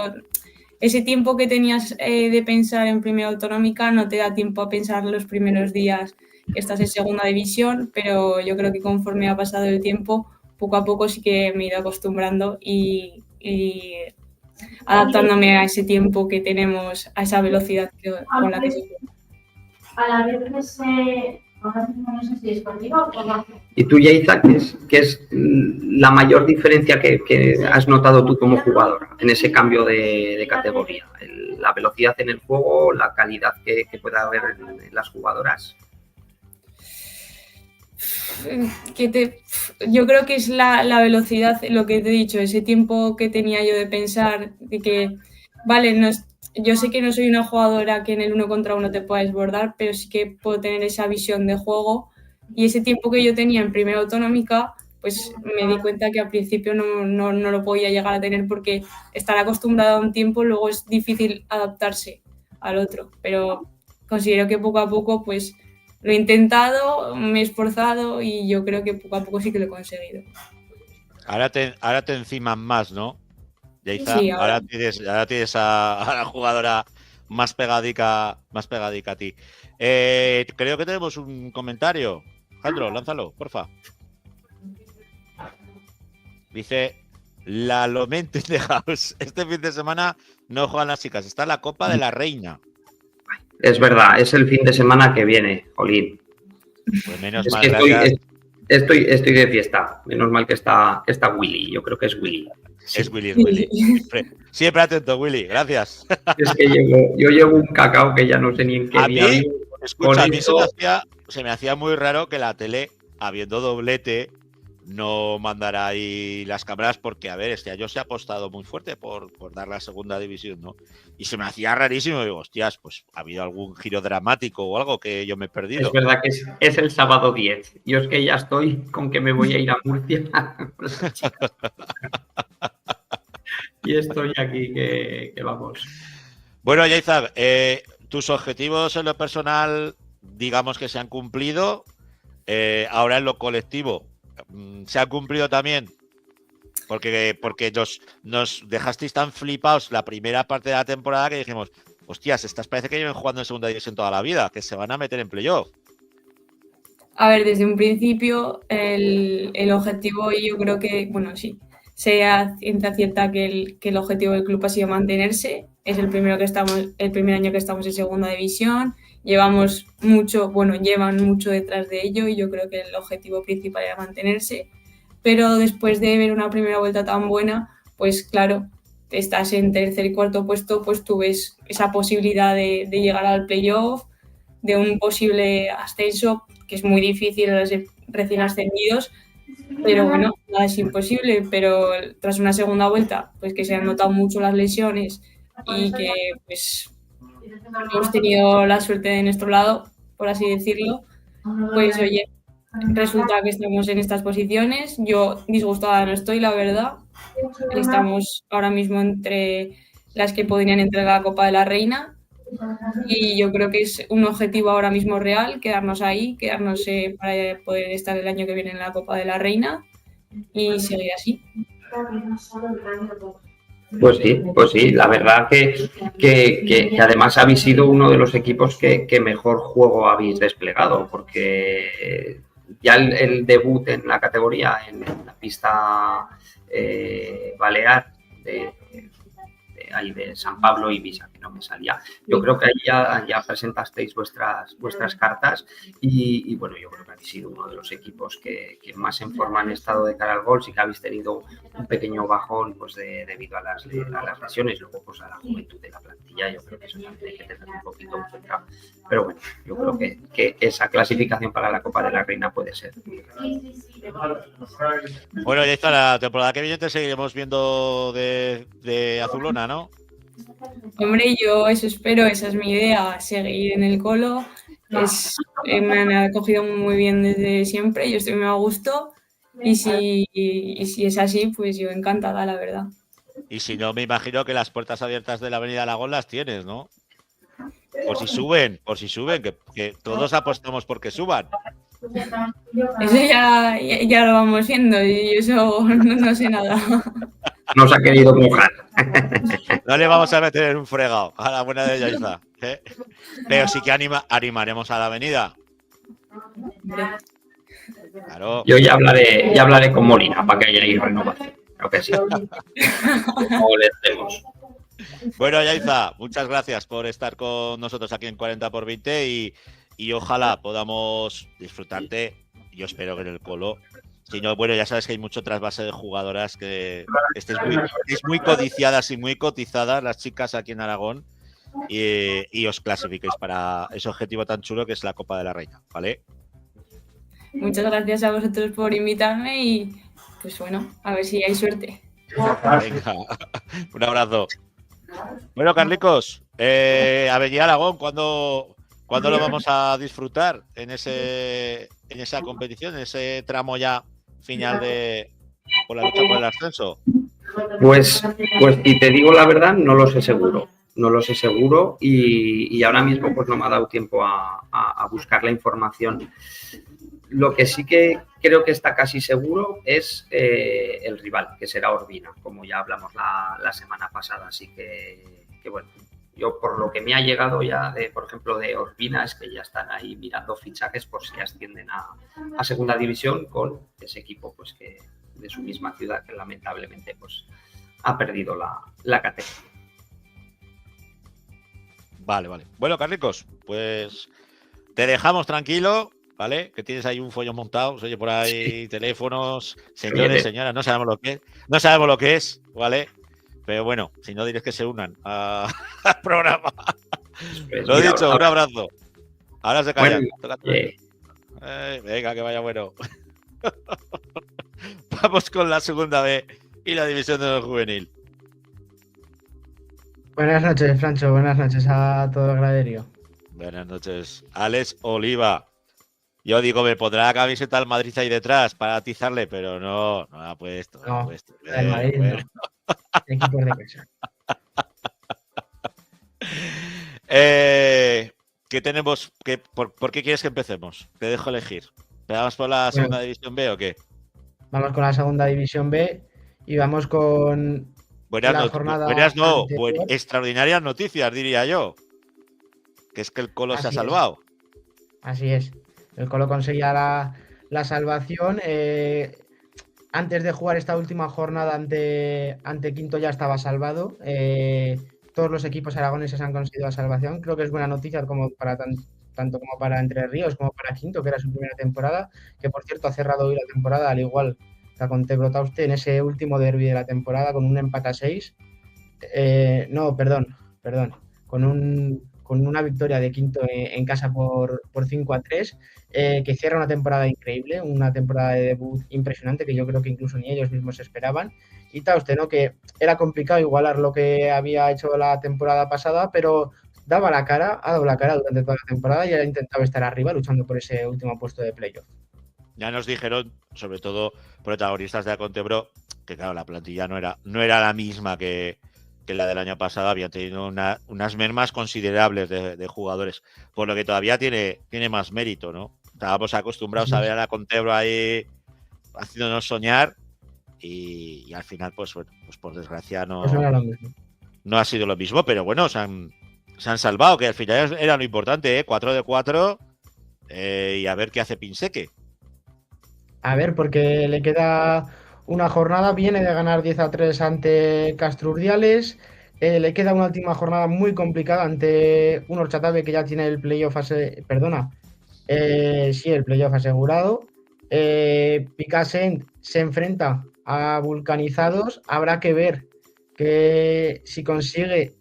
Ese tiempo que tenías de pensar en primera autonómica no te da tiempo a pensar los primeros días que estás en segunda división, pero yo creo que conforme ha pasado el tiempo, poco a poco sí que me he ido acostumbrando y adaptándome a ese tiempo que tenemos, a esa velocidad con la que se juega. A la vez que ahora mismo no sé si es contigo o no. Y tú, Yaiza, ¿qué es la mayor diferencia que has notado tú como jugadora en ese cambio de categoría? ¿La velocidad en el juego, la calidad que pueda haber en las jugadoras? Yo creo que es la velocidad, lo que te he dicho, ese tiempo que tenía yo de pensar, de que, vale, yo sé que no soy una jugadora que en el 1 contra 1 te pueda desbordar, pero sí que puedo tener esa visión de juego y ese tiempo que yo tenía en primera autonómica, pues me di cuenta que al principio no lo podía llegar a tener porque estar acostumbrada a un tiempo luego es difícil adaptarse al otro, pero considero que poco a poco pues lo he intentado, me he esforzado y yo creo que poco a poco sí que lo he conseguido. Ahora te enciman más, ¿no? Yaiza, Sí, ahora tienes a la jugadora más pegadica a ti. Creo que tenemos un comentario. Alejandro, lánzalo, porfa. Dice la Lomente de House. Este fin de semana no juegan las chicas, está la Copa de la Reina. Es verdad, es el fin de semana que viene, Jolín. Pues menos Es mal, que gracias. estoy de fiesta. Menos mal que está Willy. Yo creo que es Willy. Sí. Es Willy. Siempre atento, Willy. Gracias. Es que yo llevo un cacao que ya no sé ni en qué día vivo. Escucha, a mí se me hacía muy raro que la tele, habiendo doblete, no mandara ahí las cámaras porque, a ver, este año se ha apostado muy fuerte por dar la segunda división, ¿no? Y se me hacía rarísimo. Digo, hostias, pues ha habido algún giro dramático o algo que yo me he perdido. Es verdad que es el sábado 10. Yo es que ya estoy con que me voy a ir a Murcia. Y estoy aquí que vamos. Bueno, Yaiza, tus objetivos en lo personal, digamos que se han cumplido. Ahora en lo colectivo, ¿se han cumplido también? Porque nos dejasteis tan flipados la primera parte de la temporada que dijimos, hostias, estas parece que llevan jugando en segunda división toda la vida, que se van a meter en playoff. A ver, desde un principio el objetivo, y yo creo que, bueno, sí, sea ciencia cierta que el objetivo del club ha sido mantenerse. Es el primer año que estamos en segunda división. Llevan mucho detrás de ello y yo creo que el objetivo principal era mantenerse. Pero después de ver una primera vuelta tan buena, pues claro, estás en tercer y cuarto puesto, pues tú ves esa posibilidad de llegar al playoff, de un posible ascenso, que es muy difícil a los recién ascendidos, pero bueno, nada es imposible. Pero tras una segunda vuelta, pues que se han notado mucho las lesiones y que pues hemos tenido la suerte de nuestro lado, por así decirlo, pues oye, resulta que estamos en estas posiciones. Yo disgustada no estoy, la verdad. Estamos ahora mismo entre las que podrían entrar a la Copa de la Reina. Y yo creo que es un objetivo ahora mismo real, quedarnos ahí, quedarnos para poder estar el año que viene en la Copa de la Reina y seguir así. Pues sí, la verdad que además habéis sido uno de los equipos que mejor juego habéis desplegado, porque ya el debut en la categoría, en la pista balear ahí de San Pablo y Ibiza, que no me salía. Yo creo que ahí ya presentasteis vuestras cartas y bueno, yo creo que habéis sido uno de los equipos que más en forma han estado de cara al gol. Sí que habéis tenido un pequeño bajón pues debido a las lesiones, luego pues a la juventud de la plantilla. Yo creo que eso también hay que tener un poquito en cuenta. Pero bueno, yo creo que esa clasificación para la Copa de la Reina puede ser. Bueno, ya está, la temporada que viene te seguiremos viendo de azulona, ¿no? Hombre, yo eso espero, esa es mi idea, seguir en el Colo. Me han acogido muy bien desde siempre, yo estoy muy a gusto y si es así, pues yo encantada, la verdad. Y si no, me imagino que las puertas abiertas de la Avenida Aragón las tienes, ¿no? Por si suben, que todos apostamos porque suban. Eso ya lo vamos viendo y eso no sé nada. No se ha querido mojar. No le vamos a meter en un fregado a la buena de Yaiza, ¿eh? Pero sí que animaremos a la avenida. Claro. Yo ya hablaré con Molina para que haya ahí renovación. Creo que sí. Bueno, Yaiza, muchas gracias por estar con nosotros aquí en 40x20 y ojalá podamos disfrutarte. Yo espero que en el Colo. Si no, bueno, ya sabes que hay mucho trasvase de jugadoras que es muy codiciadas y muy cotizadas las chicas aquí en Aragón y os clasifiquéis para ese objetivo tan chulo que es la Copa de la Reina, ¿vale? Muchas gracias a vosotros por invitarme y pues bueno, a ver si hay suerte. Venga, un abrazo. Bueno, Carlicos, Avenida Aragón, ¿cuándo lo vamos a disfrutar en esa competición, en ese tramo ya final por la lucha por el ascenso? Pues si te digo la verdad, no lo sé seguro. No lo sé seguro y ahora mismo pues no me ha dado tiempo a buscar la información. Lo que sí que creo que está casi seguro es el rival, que será Urbina, como ya hablamos la semana pasada. Así que bueno, yo por lo que me ha llegado ya, por ejemplo, de Urbina, es que ya están ahí mirando fichajes por si ascienden a segunda división con ese equipo pues que de su misma ciudad que lamentablemente pues ha perdido la categoría. Vale. Bueno, Carlicos, pues te dejamos tranquilo, ¿vale? Que tienes ahí un follón montado, se oye por ahí teléfonos, señores, señoras, no sabemos lo que es, ¿vale? Pero bueno, si no diréis que se unan al programa. Pues lo dicho, un abrazo. Ahora se callan. Venga, que vaya bueno. Vamos con la segunda B y la división de juvenil. Buenas noches, Francho. Buenas noches a todo el graderío. Buenas noches. Alex Oliva. Yo digo, me pondrá la camiseta al Madrid ahí detrás para atizarle, pero no ha puesto. No ha puesto. El Madrid bueno. No. Equipos de casa. ¿Qué tenemos? ¿Por qué quieres que empecemos? Te dejo elegir. ¿Vamos por la segunda división B o qué? Vamos con la segunda división B y vamos con extraordinarias noticias, diría yo. Que es que el Colo se ha salvado. Así es. El Colo conseguía la salvación. Antes de jugar esta última jornada ante Quinto ya estaba salvado. Todos los equipos aragoneses han conseguido la salvación. Creo que es buena noticia como para tanto como para Entre Ríos como para Quinto, que era su primera temporada, que por cierto ha cerrado hoy la temporada, al igual que con Tebrotauste en ese último derbi de la temporada con un empate a 6. Con una victoria de Quinto en casa por 5-3, que cierra una temporada increíble, una temporada de debut impresionante que yo creo que incluso ni ellos mismos esperaban. Y Tauste, ¿no? Que era complicado igualar lo que había hecho la temporada pasada, pero ha dado la cara durante toda la temporada y ha intentado estar arriba luchando por ese último puesto de playoff. Ya nos dijeron, sobre todo protagonistas de la Contebro, que claro, la plantilla no era la misma que que la del año pasado habían tenido unas mermas considerables de jugadores, por lo que todavía tiene más mérito, ¿no? Estábamos acostumbrados a ver a la Contebro ahí haciéndonos soñar y al final, pues bueno, pues por desgracia no era lo mismo. No ha sido lo mismo, pero bueno, se han salvado, que al final era lo importante, ¿eh? 4 de 4 y a ver qué hace Pinseque. A ver, porque le queda una jornada, viene de ganar 10-3 ante Castro Urdiales, le queda una última jornada muy complicada ante un Horchatave que ya tiene el playoff el playoff asegurado. Picassent se enfrenta a Vulcanizados, habrá que ver que si consigue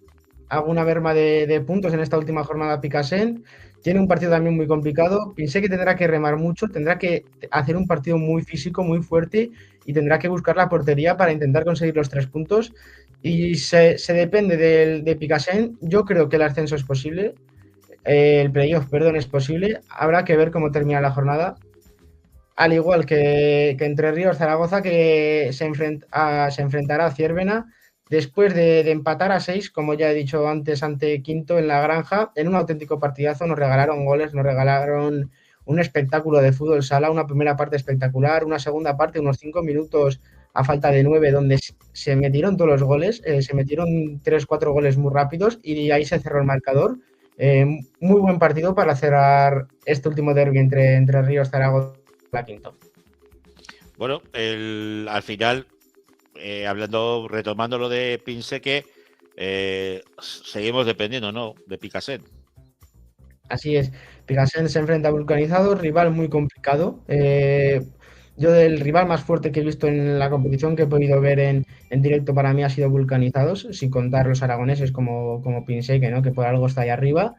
alguna merma de puntos en esta última jornada Picassent. Tiene un partido también muy complicado. Pensé que tendrá que remar mucho, tendrá que hacer un partido muy físico, muy fuerte y tendrá que buscar la portería para intentar conseguir los 3 puntos. Y se depende de Picassent. Yo creo que el ascenso es posible. El playoff, perdón, es posible. Habrá que ver cómo termina la jornada. Al igual que Entre Ríos Zaragoza, que se enfrentará a Ciervena. Después de empatar a 6, como ya he dicho antes, ante Quinto en la Granja, en un auténtico partidazo, nos regalaron goles, nos regalaron un espectáculo de fútbol sala, una primera parte espectacular, una segunda parte, unos 5 minutos a falta de 9, donde se metieron todos los goles, se metieron 3-4 goles muy rápidos y ahí se cerró el marcador. Muy buen partido para cerrar este último derbi entre Ríos Zaragoza y Quinto. Bueno, al final... retomando lo de Pinseque, seguimos dependiendo, ¿no?, de Picassent. Así es, Picassent se enfrenta a Vulcanizados, rival muy complicado. Yo del rival más fuerte que he visto en la competición que he podido ver en directo para mí ha sido Vulcanizados, sin contar los aragoneses como Pinseque, ¿no?, que por algo está ahí arriba.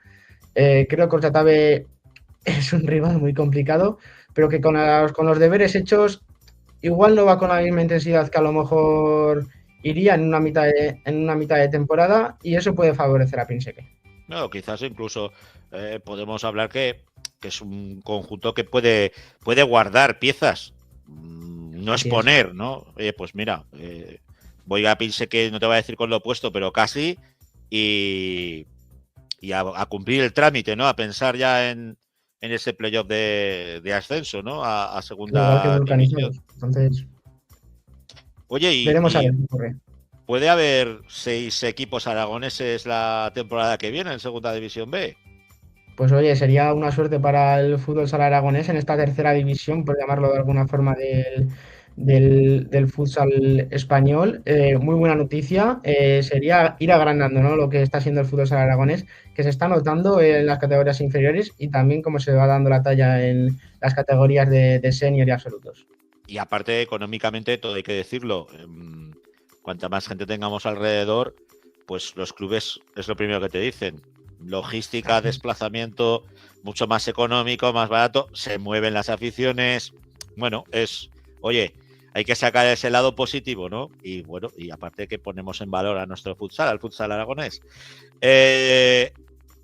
Creo que Horchatave es un rival muy complicado, pero que con los deberes hechos igual no va con la misma intensidad que a lo mejor iría en una mitad de temporada y eso puede favorecer a Pinseque. No, quizás incluso podemos hablar que es un conjunto que puede guardar piezas, no exponer, ¿no? Pues mira, voy a Pinseque, no te voy a decir con lo opuesto, pero casi, y a cumplir el trámite, ¿no? A pensar ya en ese playoff de ascenso, ¿no? A segunda división. Entonces, oye, veremos a ver qué ocurre. ¿Puede haber 6 equipos aragoneses la temporada que viene en segunda división B? Pues oye, sería una suerte para el fútbol sala aragonés en esta tercera división, por llamarlo de alguna forma, del futsal español. Muy buena noticia. Sería ir agrandando, ¿no?, lo que está siendo el fútbol sala aragonés, que se está notando en las categorías inferiores y también cómo se va dando la talla en las categorías de senior y absolutos. Y aparte, económicamente, todo hay que decirlo. Cuanta más gente tengamos alrededor, pues los clubes es lo primero que te dicen. Logística, desplazamiento, mucho más económico, más barato, se mueven las aficiones. Bueno, oye, hay que sacar ese lado positivo, ¿no? Y bueno, y aparte que ponemos en valor a nuestro futsal, al futsal aragonés.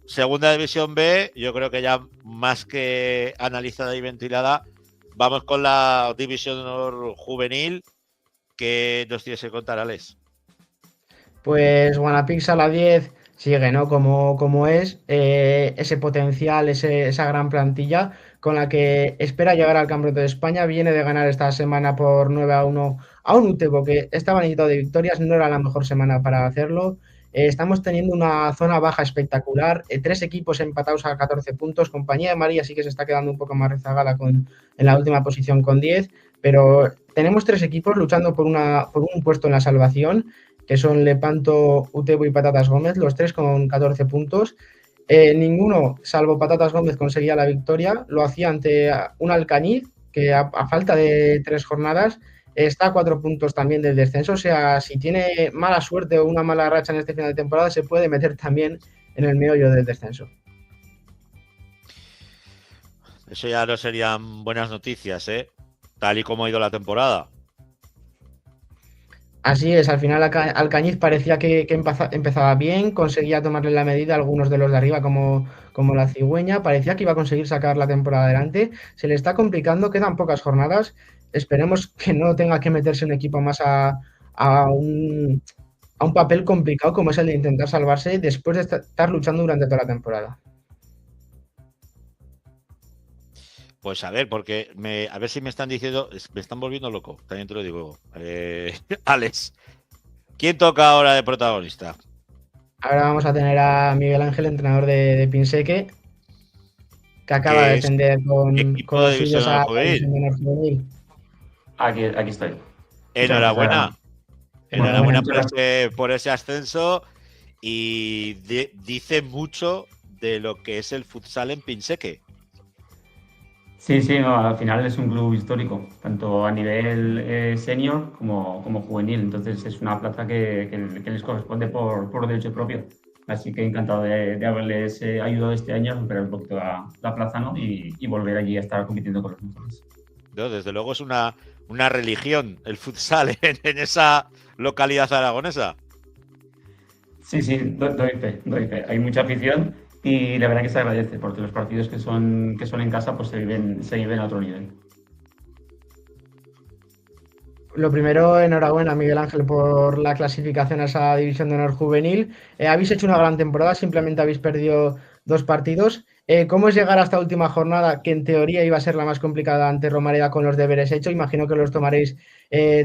Segunda división B, yo creo que ya más que analizada y ventilada, vamos con la división juvenil. ¿Qué nos tienes que contar, Alex? Pues Guanapix a la 10 sigue, ¿no?, como es, ese potencial, esa gran plantilla con la que espera llegar al Campeonato de España. Viene de ganar esta semana por 9-1 a un Utebo que estaba necesitado de victorias, no era la mejor semana para hacerlo. Estamos teniendo una zona baja espectacular, 3 equipos empatados a 14 puntos, Compañía de María sí que se está quedando un poco más rezagada en la última posición con 10, pero tenemos 3 equipos luchando por un puesto en la salvación, que son Lepanto, Utebo y Patatas Gómez, los 3 con 14 puntos. Ninguno, salvo Patatas Gómez, conseguía la victoria. Lo hacía ante un Alcañiz, que a falta de 3 jornadas está a 4 puntos también del descenso. O sea, si tiene mala suerte o una mala racha en este final de temporada, se puede meter también en el meollo del descenso. Eso ya no serían buenas noticias, tal y como ha ido la temporada. Así es, al final Alcañiz parecía que empezaba bien, conseguía tomarle la medida a algunos de los de arriba como la Cigüeña, parecía que iba a conseguir sacar la temporada adelante, se le está complicando, quedan pocas jornadas, esperemos que no tenga que meterse un equipo más a a un papel complicado como es el de intentar salvarse después de estar luchando durante toda la temporada. Pues a ver, porque a ver si me están diciendo, me están volviendo loco, también te lo digo. Alex, ¿quién toca ahora de protagonista? Ahora vamos a tener a Miguel Ángel, entrenador de Pinseque, que acaba de descender con los suyos a la División de Honor Juvenil. Aquí estoy. Enhorabuena. Enhorabuena por ese ascenso y dice mucho de lo que es el futsal en Pinseque. Sí, no, al final es un club histórico, tanto a nivel senior como juvenil. Entonces es una plaza que les corresponde por derecho propio. Así que encantado de haberles ayudado este año a recuperar un poquito la plaza, ¿no? Y volver allí a estar compitiendo con los mejores. No, desde luego es una religión el futsal en esa localidad aragonesa. Sí, doy fe. Hay mucha afición y la verdad que se agradece porque los partidos que son en casa pues se viven a otro nivel. Lo primero, enhorabuena, Miguel Ángel, por la clasificación a esa División de Honor Juvenil. Habéis hecho una gran temporada, simplemente habéis perdido 2 partidos. ¿Cómo es llegar a esta última jornada, que en teoría iba a ser la más complicada ante Romareda con los deberes hechos? Imagino que los tomaréis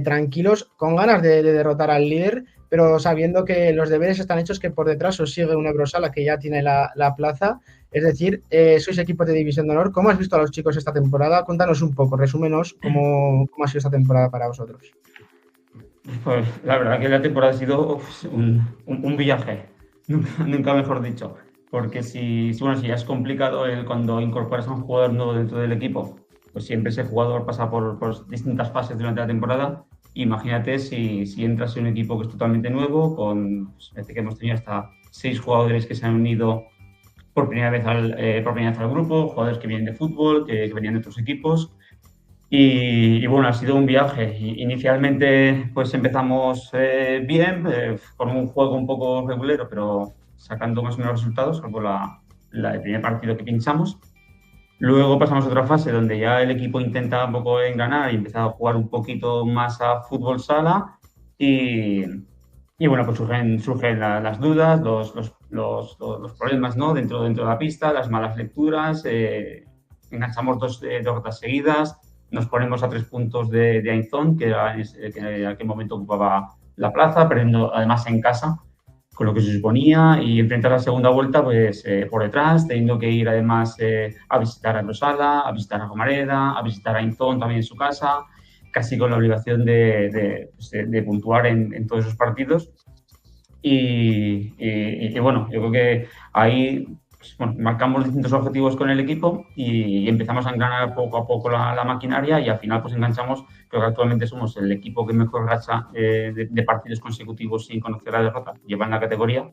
tranquilos, con ganas de derrotar al líder, pero sabiendo que los deberes están hechos, que por detrás os sigue un Ebrosala que ya tiene la plaza. Es decir, sois equipos de División de Honor. ¿Cómo has visto a los chicos esta temporada? Cuéntanos un poco, resúmenos cómo ha sido esta temporada para vosotros. Pues la verdad que la temporada ha sido un viaje, nunca mejor dicho. Porque si ya es complicado cuando incorporas a un jugador nuevo dentro del equipo, pues siempre ese jugador pasa por distintas fases durante la temporada. Imagínate si entras en un equipo que es totalmente nuevo, que hemos tenido hasta 6 jugadores que se han unido por primera vez al grupo, jugadores que vienen de fútbol, que venían de otros equipos. Y bueno, ha sido un viaje. Inicialmente pues empezamos bien, con un juego un poco regulero, pero sacando más o menos resultados, salvo el primer partido que pinchamos. Luego pasamos a otra fase donde ya el equipo intenta un poco engranar y empezar a jugar un poquito más a fútbol sala y bueno, pues surgen las dudas, los problemas, ¿no? dentro de la pista, las malas lecturas, enganchamos 2 derrotas seguidas, nos ponemos a 3 puntos de Ainzón, que en aquel momento ocupaba la plaza, perdiendo además en casa, con lo que se suponía, y enfrentar la segunda vuelta pues por detrás, teniendo que ir además a visitar a Rosala, a visitar a Romareda, a visitar a Ainzón también en su casa, casi con la obligación de puntuar en todos esos partidos. Y bueno, yo creo que ahí pues, marcamos distintos objetivos con el equipo y empezamos a engranar poco a poco la maquinaria y al final pues enganchamos. Creo que actualmente somos el equipo que mejor racha de partidos consecutivos sin conocer la derrota lleva en la categoría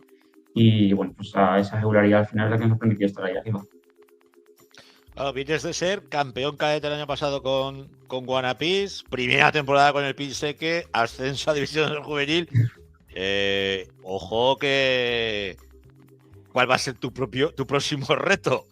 y bueno, pues esa regularidad al final es la que nos ha permitido estar ahí arriba. Claro, vienes de ser campeón cadete el año pasado con Guanapís, primera temporada con el Pinseque, ascenso a División Juvenil. Ojo que... ¿Cuál va a ser tu próximo reto?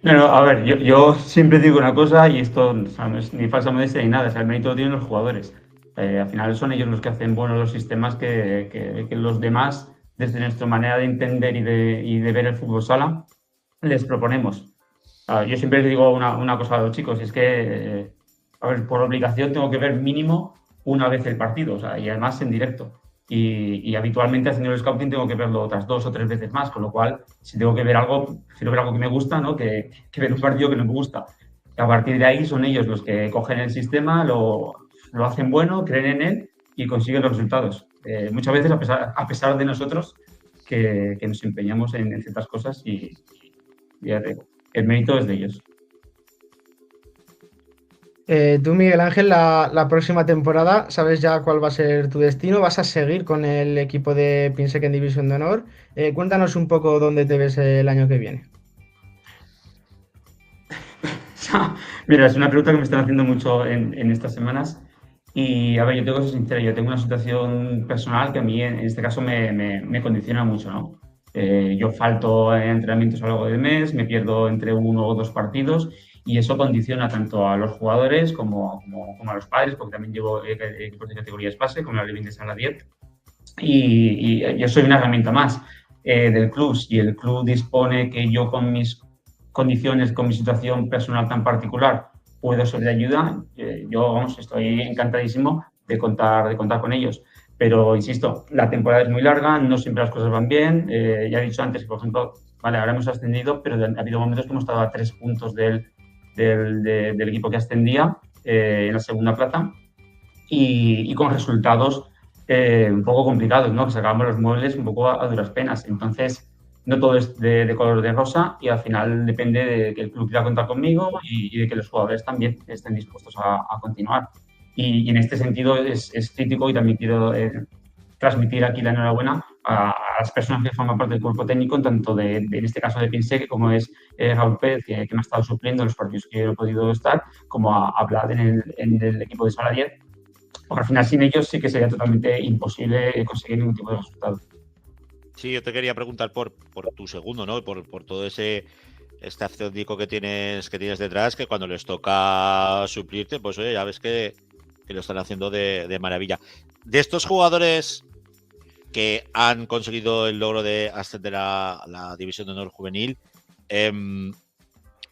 No, a ver, yo siempre digo una cosa y esto no es ni falsa modestia ni nada, el mérito lo tienen los jugadores. Al final son ellos los que hacen buenos los sistemas que los demás, desde nuestra manera de entender y de ver el fútbol sala, les proponemos. Yo siempre les digo una cosa a los chicos, y es que, a ver, por obligación tengo que ver mínimo una vez el partido, o sea, y además en directo. Y habitualmente haciendo el scouting tengo que verlo otras 2 o 3 veces más, con lo cual, si tengo que ver algo, prefiero ver algo que me gusta, ¿no? que ver un partido que no me gusta. Y a partir de ahí son ellos los que cogen el sistema, lo hacen bueno, creen en él y consiguen los resultados. Muchas veces a pesar de nosotros que nos empeñamos en ciertas cosas y ya te digo, el mérito es de ellos. Tú, Miguel Ángel, la próxima temporada, ¿sabes ya cuál va a ser tu destino? ¿Vas a seguir con el equipo de Pinseque en División de Honor? Cuéntanos un poco dónde te ves el año que viene. Mira, es una pregunta que me están haciendo mucho en estas semanas. Y, a ver, yo tengo que ser sincero, yo tengo una situación personal que a mí, en este caso, me condiciona mucho, ¿no? Yo falto en entrenamientos a lo largo del mes, me pierdo entre 1 o 2 partidos y eso condiciona tanto a los jugadores como a los padres, porque también llevo equipos de categorías base, como la Levin de San La 10. y yo soy una herramienta más del club. Si el club dispone que yo con mis condiciones, con mi situación personal tan particular, puedo ser de ayuda, yo vamos, estoy encantadísimo de contar con ellos. Pero, insisto, la temporada es muy larga, no siempre las cosas van bien. Ya he dicho antes que, por ejemplo, vale, ahora hemos ascendido, pero ha habido momentos que hemos estado a 3 puntos del equipo que ascendía en la segunda plaza y con resultados un poco complicados, ¿no? Que sacábamos los muebles un poco a duras penas. Entonces, no todo es de color de rosa y al final depende de que el club quiera contar conmigo y de que los jugadores también estén dispuestos a continuar. Y en este sentido es crítico y también quiero transmitir aquí la enhorabuena a las personas que forman parte del cuerpo técnico, tanto en este caso de Pinsec, como es Raúl Pérez, que me ha estado supliendo en los partidos que he podido estar, como a Vlad en el equipo de Sala 10, porque al final sin ellos sí que sería totalmente imposible conseguir ningún tipo de resultado. Sí, yo te quería preguntar por tu segundo, ¿no? Por todo este acciónico que tienes detrás, que cuando les toca suplirte, pues oye, ya ves que lo están haciendo de maravilla. De estos jugadores que han conseguido el logro de ascender a la División de Honor Juvenil,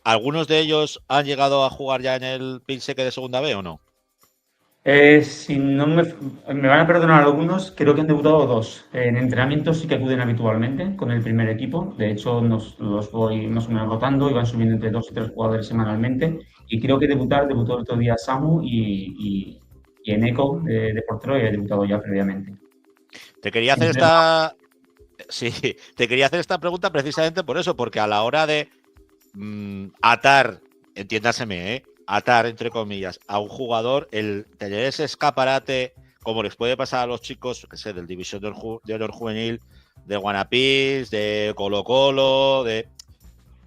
¿algunos de ellos han llegado a jugar ya en el Pinsec de Segunda B o no? Si no me van a perdonar algunos, creo que han debutado 2. En entrenamientos sí que acuden habitualmente con el primer equipo. De hecho, los voy más o menos rotando y van subiendo entre 2 y 3 jugadores semanalmente. Y creo que debutó el otro día Samu y Eneco de portero he debutado ya previamente. Te quería hacer esta pregunta precisamente por eso, porque a la hora de atar, entiéndaseme, atar entre comillas a un jugador, el tener ese escaparate, como les puede pasar a los chicos, que sé, del División de Honor Juvenil, de Guanapís, de Colo Colo, tener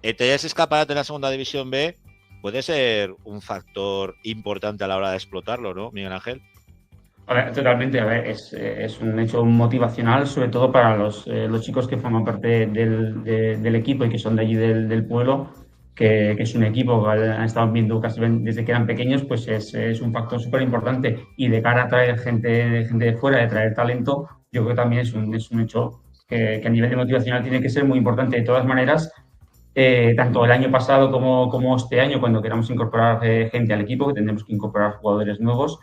ese escaparate en la Segunda División B, puede ser un factor importante a la hora de explotarlo, ¿no, Miguel Ángel? A ver, totalmente. A ver, es un hecho motivacional, sobre todo para los chicos que forman parte del equipo y que son de allí del pueblo, que es un equipo que han estado viendo casi desde que eran pequeños, pues es un factor súper importante. Y de cara a traer gente de fuera, de traer talento, yo creo que también es un hecho que a nivel de motivacional tiene que ser muy importante. De todas maneras, tanto el año pasado como este año, cuando queramos incorporar gente al equipo, que tendremos que incorporar jugadores nuevos,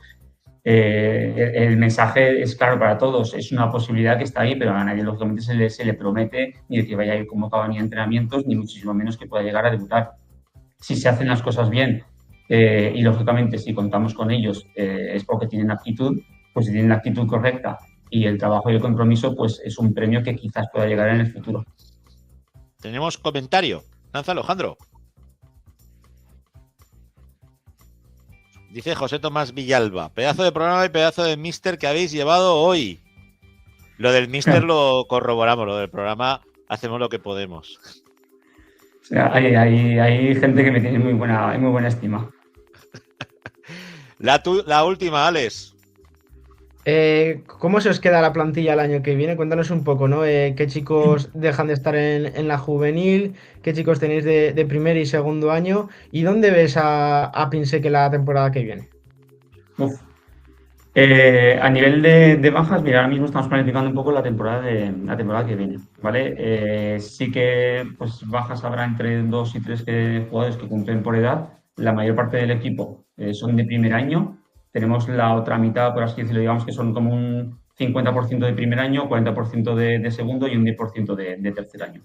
el mensaje es claro para todos, es una posibilidad que está ahí, pero a nadie lógicamente se le promete ni de que vaya a ir convocado ni a entrenamientos, ni muchísimo menos que pueda llegar a debutar. Si se hacen las cosas bien y lógicamente si contamos con ellos es porque tienen aptitud, pues si tienen la actitud correcta y el trabajo y el compromiso, pues es un premio que quizás pueda llegar en el futuro. Tenemos comentario. Lánzalo, Jandro. Dice José Tomás Villalba, pedazo de programa y pedazo de mister que habéis llevado hoy. Lo del mister lo corroboramos, lo del programa hacemos lo que podemos. O sea, hay gente que me tiene muy buena estima. La última, Alex. ¿Cómo se os queda la plantilla el año que viene? Cuéntanos un poco, ¿no? ¿Qué chicos dejan de estar en la juvenil? ¿Qué chicos tenéis de primer y segundo año? ¿Y dónde ves a Pinsec la temporada que viene? A nivel de bajas, mira, ahora mismo estamos planificando un poco la temporada que viene, ¿vale? Sí que pues bajas habrá entre 2 y 3 jugadores que cumplen por edad. La mayor parte del equipo son de primer año. Tenemos la otra mitad, por así decirlo, digamos que son como un 50% de primer año, 40% de segundo y un 10% de tercer año.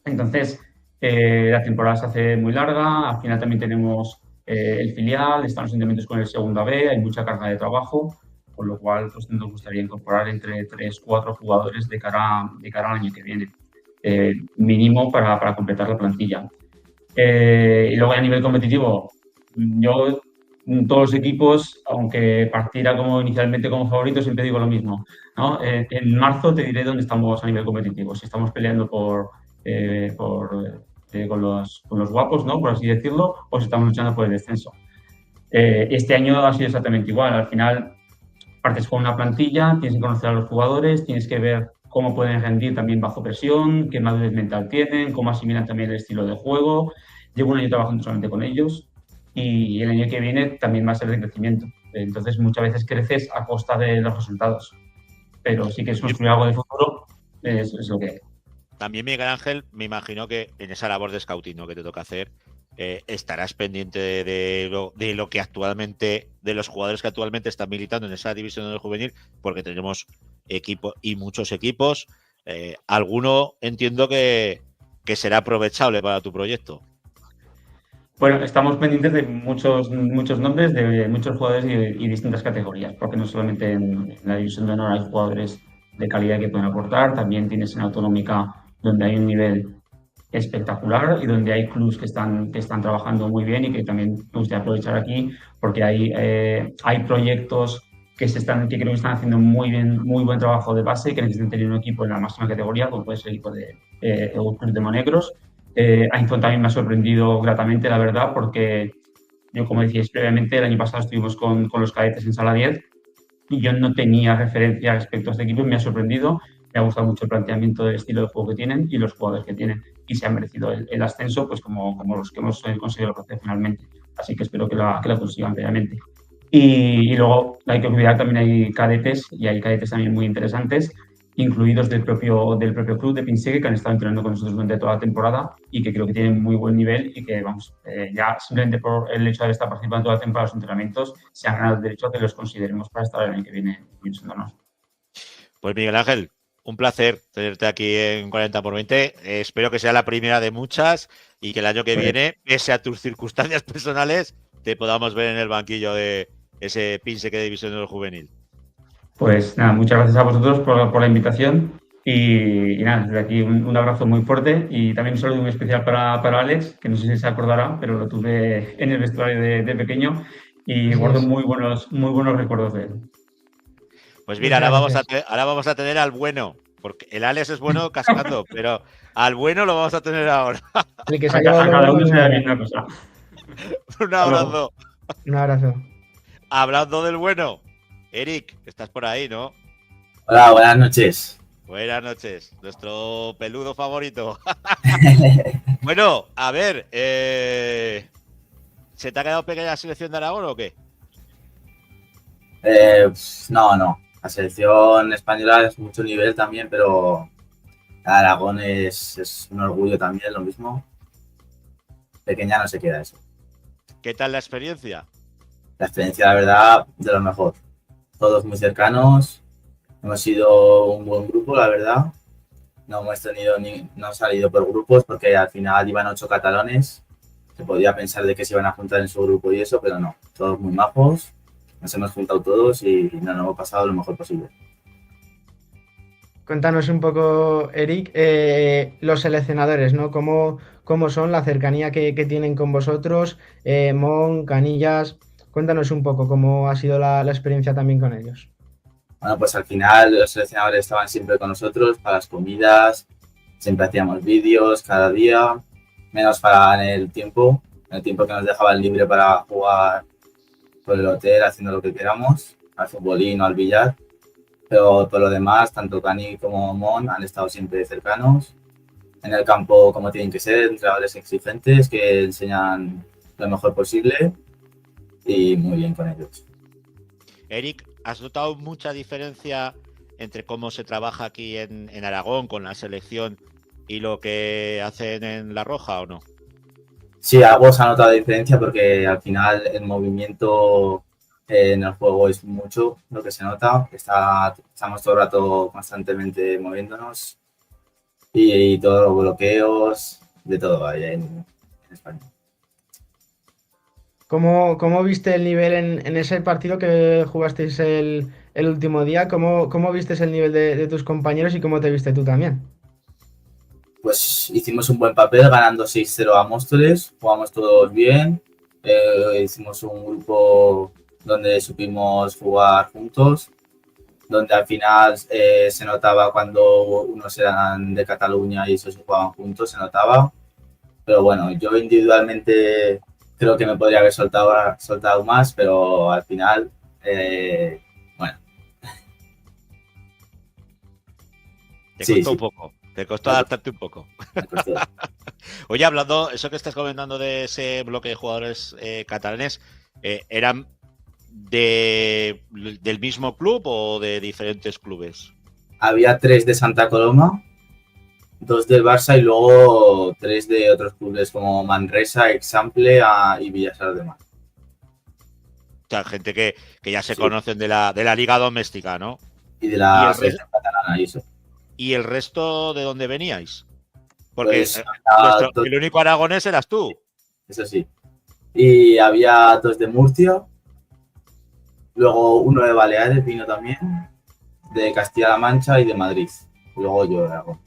Entonces, la temporada se hace muy larga, al final también tenemos el filial, están los entrenamientos con el segunda B, hay mucha carga de trabajo, por lo cual pues, nos gustaría incorporar entre 3-4 jugadores de cara al año que viene, mínimo para completar la plantilla. Y luego a nivel competitivo, yo todos los equipos, aunque partiera inicialmente como favorito, siempre digo lo mismo, ¿no? En marzo te diré dónde estamos a nivel competitivo, si estamos peleando con los guapos, ¿no? Por así decirlo, o si estamos luchando por el descenso. Este año ha sido exactamente igual. Al final partes con una plantilla, tienes que conocer a los jugadores, tienes que ver cómo pueden rendir también bajo presión, qué madurez mental tienen, cómo asimilan también el estilo de juego. Llevo un año trabajando solamente con ellos y el año que viene también va a ser de crecimiento. Entonces muchas veces creces a costa de los resultados. pero sí que es construir algo de futuro, es lo que... También, Miguel Ángel, me imagino que en esa labor de scouting, ¿no?, que te toca hacer, estarás pendiente de lo que actualmente, de los jugadores que actualmente están militando en esa división del juvenil, porque tenemos equipo y muchos equipos. Alguno entiendo que será aprovechable para tu proyecto. Bueno, estamos pendientes de muchos nombres, de muchos jugadores y distintas categorías, porque no solamente en la división de honor hay jugadores de calidad que pueden aportar, también tienes en autonómica donde hay un nivel espectacular y donde hay clubs que están trabajando muy bien y que también me gustaría aprovechar aquí porque hay proyectos que creo que están haciendo muy buen trabajo de base y que necesitan tener un equipo en la máxima categoría, como puede ser el equipo de Club de Monegros. Ainzón también me ha sorprendido gratamente, la verdad, porque yo, como decíais previamente, el año pasado estuvimos con los cadetes en Sala 10 y yo no tenía referencia respecto a este equipo y me ha sorprendido. Me ha gustado mucho el planteamiento del estilo de juego que tienen y los jugadores que tienen y se han merecido el ascenso, pues como los que hemos conseguido profesionalmente. Así que espero que la consigan previamente. Y luego hay que olvidar también hay cadetes y hay cadetes también muy interesantes, incluidos del propio club de Pinsegue, que han estado entrenando con nosotros durante toda la temporada y que creo que tienen muy buen nivel y que, vamos, ya simplemente por el hecho de estar participando toda la temporada en los entrenamientos, se han ganado el derecho a que los consideremos para estar el año que viene siéndonos. Pues Miguel Ángel, un placer tenerte aquí en 40x20. Espero que sea la primera de muchas y que el año que viene, pese a tus circunstancias personales, te podamos ver en el banquillo de ese Pinsegue de División de Honor Juvenil. Pues nada, muchas gracias a vosotros por la invitación y nada, desde aquí un abrazo muy fuerte y también un saludo muy especial para Alex, que no sé si se acordará, pero lo tuve en el vestuario de pequeño y guardo muy buenos recuerdos de él. Pues mira, ahora vamos a tener al bueno, porque el Alex es bueno cascando, pero al bueno lo vamos a tener ahora. A cada uno se da bien una cosa. Un abrazo. Un abrazo. Hablando del bueno, Eric, estás por ahí, ¿no? Hola, buenas noches. Buenas noches, nuestro peludo favorito. Bueno, a ver, ¿se te ha quedado pequeña la selección de Aragón o qué? No. La selección española es mucho nivel también, pero Aragón es un orgullo también, lo mismo. Pequeña no se queda eso. ¿Qué tal la experiencia? La experiencia, la verdad, de lo mejor. Todos muy cercanos. Hemos sido un buen grupo, la verdad. No hemos salido por grupos porque al final iban 8 catalanes. Se podía pensar de que se iban a juntar en su grupo y eso, pero no. Todos muy majos. Nos hemos juntado todos y nos hemos pasado lo mejor posible. Cuéntanos un poco, Eric, los seleccionadores, ¿no? ¿Cómo son, la cercanía que tienen con vosotros? Mon, Canillas, cuéntanos un poco cómo ha sido la experiencia también con ellos. Bueno, pues al final los seleccionadores estaban siempre con nosotros para las comidas, siempre hacíamos vídeos cada día, menos para en el tiempo que nos dejaban libre para jugar por el hotel haciendo lo que queramos, al futbolín o al billar. Pero por lo demás, tanto Cani como Mon han estado siempre cercanos. En el campo, como tienen que ser, entrenadores exigentes que enseñan lo mejor posible y muy bien con ellos. Eric, ¿has notado mucha diferencia entre cómo se trabaja aquí en Aragón con la selección y lo que hacen en La Roja o no? Sí, algo se ha notado diferencia porque al final el movimiento en el juego es mucho lo que se nota. Estamos todo el rato constantemente moviéndonos y todos los bloqueos, de todo allá en España. ¿Cómo viste el nivel en ese partido que jugasteis el último día? ¿Cómo viste el nivel de tus compañeros y cómo te viste tú también? Pues hicimos un buen papel ganando 6-0 a Móstoles, jugamos todos bien, hicimos un grupo donde supimos jugar juntos, donde al final se notaba cuando unos eran de Cataluña y esos jugaban juntos, se notaba. Pero bueno, yo individualmente creo que me podría haber soltado más, pero al final, bueno. Te costó un poco. Te costó adaptarte un poco. Oye, hablando, eso que estás comentando de ese bloque de jugadores catalanes, eran del mismo club o de diferentes clubes? Había 3 de Santa Coloma, 2 del Barça y luego 3 de otros clubes como Manresa, Example y Villasar de Mar. O sea, gente que ya se conocen de la liga doméstica, ¿no? Y de la selección catalana y eso. ¿Y el resto de dónde veníais? Porque Pues, el único aragonés eras tú. Eso sí. Y había 2 de Murcia, luego 1 de Baleares vino también, de Castilla-La Mancha y de Madrid. Luego yo de Aragón.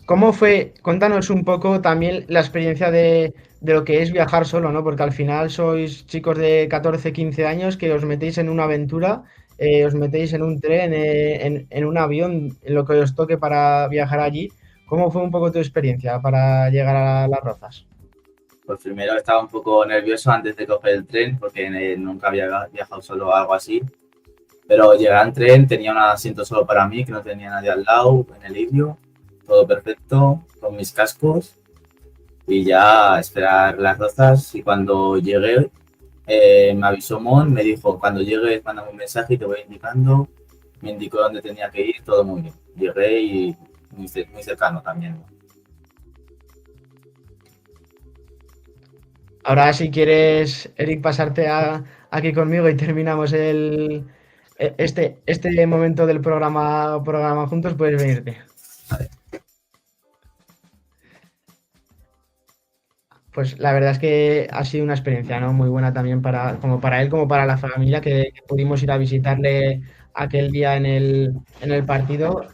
¿Cómo fue? Cuéntanos un poco también la experiencia de lo que es viajar solo, ¿no? Porque al final sois chicos de 14, 15 años que os metéis en una aventura, os metéis en un tren, en un avión, en lo que os toque para viajar allí. ¿Cómo fue un poco tu experiencia para llegar a Las Rozas? Pues primero estaba un poco nervioso antes de coger el tren porque nunca había viajado solo a algo así. Pero llegué al tren, tenía un asiento solo para mí, que no tenía nadie al lado, en el lidio, todo perfecto, con mis cascos. Y ya esperar Las Rozas. Y cuando llegué, me avisó Mon, me dijo, cuando llegues, mándame un mensaje y te voy indicando. Me indicó dónde tenía que ir, todo muy bien. Llegué y muy cercano también. Ahora, si quieres, Eric, pasarte aquí conmigo y terminamos este momento del programa juntos, puedes venirte. Vale. Pues la verdad es que ha sido una experiencia, ¿no? Muy buena también como para él, como para la familia, que pudimos ir a visitarle aquel día en el partido.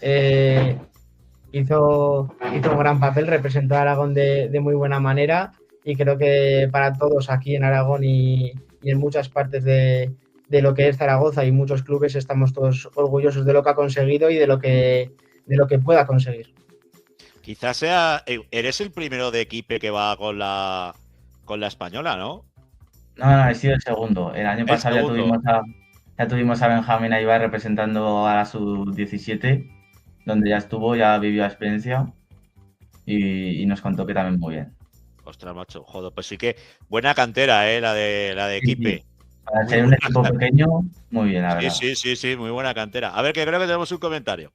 Hizo un gran papel, representó a Aragón de muy buena manera y creo que para todos aquí en Aragón y en muchas partes de lo que es Zaragoza y muchos clubes estamos todos orgullosos de lo que ha conseguido y de lo que pueda conseguir. Quizás eres el primero de equipo que va con la española, ¿no? No, he sido el segundo. El año pasado ya tuvimos a Benjamín Aybar representando a la sub-17, donde ya estuvo, ya vivió la experiencia y nos contó que también muy bien. Ostras, macho, joder, pues sí que buena cantera, la de Equipe. Para ser un equipo pequeño, muy bien, la verdad. Sí, muy buena cantera. A ver, que creo que tenemos un comentario.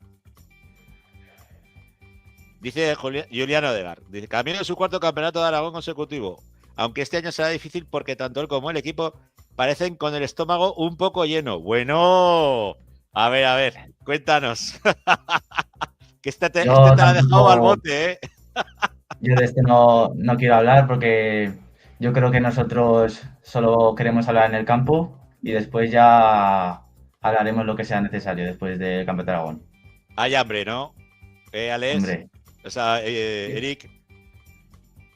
Dice Juliano Odegaard, dice, camino de su cuarto campeonato de Aragón consecutivo, aunque este año será difícil porque tanto él como el equipo parecen con el estómago un poco lleno. Bueno, a ver, cuéntanos. Que este te la ha dejado al bote, ¿eh? Yo de este no quiero hablar porque yo creo que nosotros solo queremos hablar en el campo y después ya hablaremos lo que sea necesario después del Campeonato de Aragón. Hay hambre, ¿no? Alex. Hombre. O sea, Eric.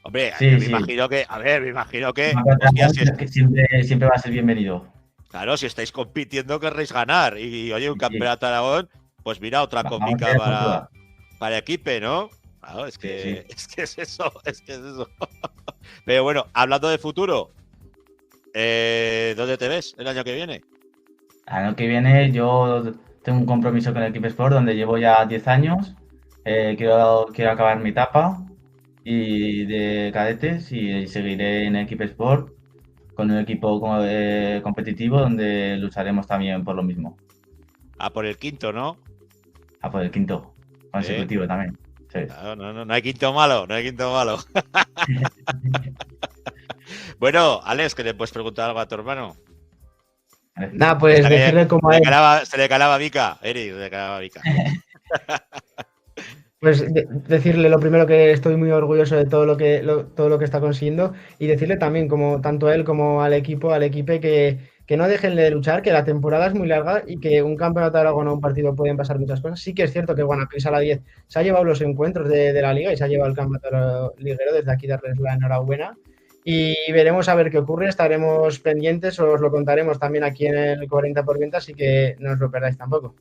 Hombre, sí, me imagino que. Hostia, que siempre va a ser bienvenido. Claro, si estáis compitiendo querréis ganar. Y oye, un campeonato de Aragón, pues mira, otra copica para Equipe, ¿no? Claro, es que es eso. Pero bueno, hablando de futuro, ¿dónde te ves el año que viene? El año que viene yo tengo un compromiso con el Equipe Sport donde llevo ya 10 años. Quiero acabar mi etapa y de cadetes y seguiré en Equipe Sport con un equipo competitivo donde lucharemos también por lo mismo. A por el quinto, ¿no? A por el quinto consecutivo también. Sí. Claro, no hay quinto malo, Bueno, Alex, ¿que le puedes preguntar algo a tu hermano? Nada, pues decirle como a él. Se le calaba Vika, Eric, se le calaba Vika. Pues decirle lo primero que estoy muy orgulloso de todo lo que está consiguiendo y decirle también, como tanto a él como al equipo, que no dejen de luchar, que la temporada es muy larga y que un campeonato de Aragón o un partido pueden pasar muchas cosas. Sí que es cierto que Guanapis a la 10 se ha llevado los encuentros de la liga y se ha llevado el campeonato liguero. Desde aquí darles la enhorabuena y veremos a ver qué ocurre. Estaremos pendientes, os lo contaremos también aquí en el 40x20, así que no os lo perdáis tampoco.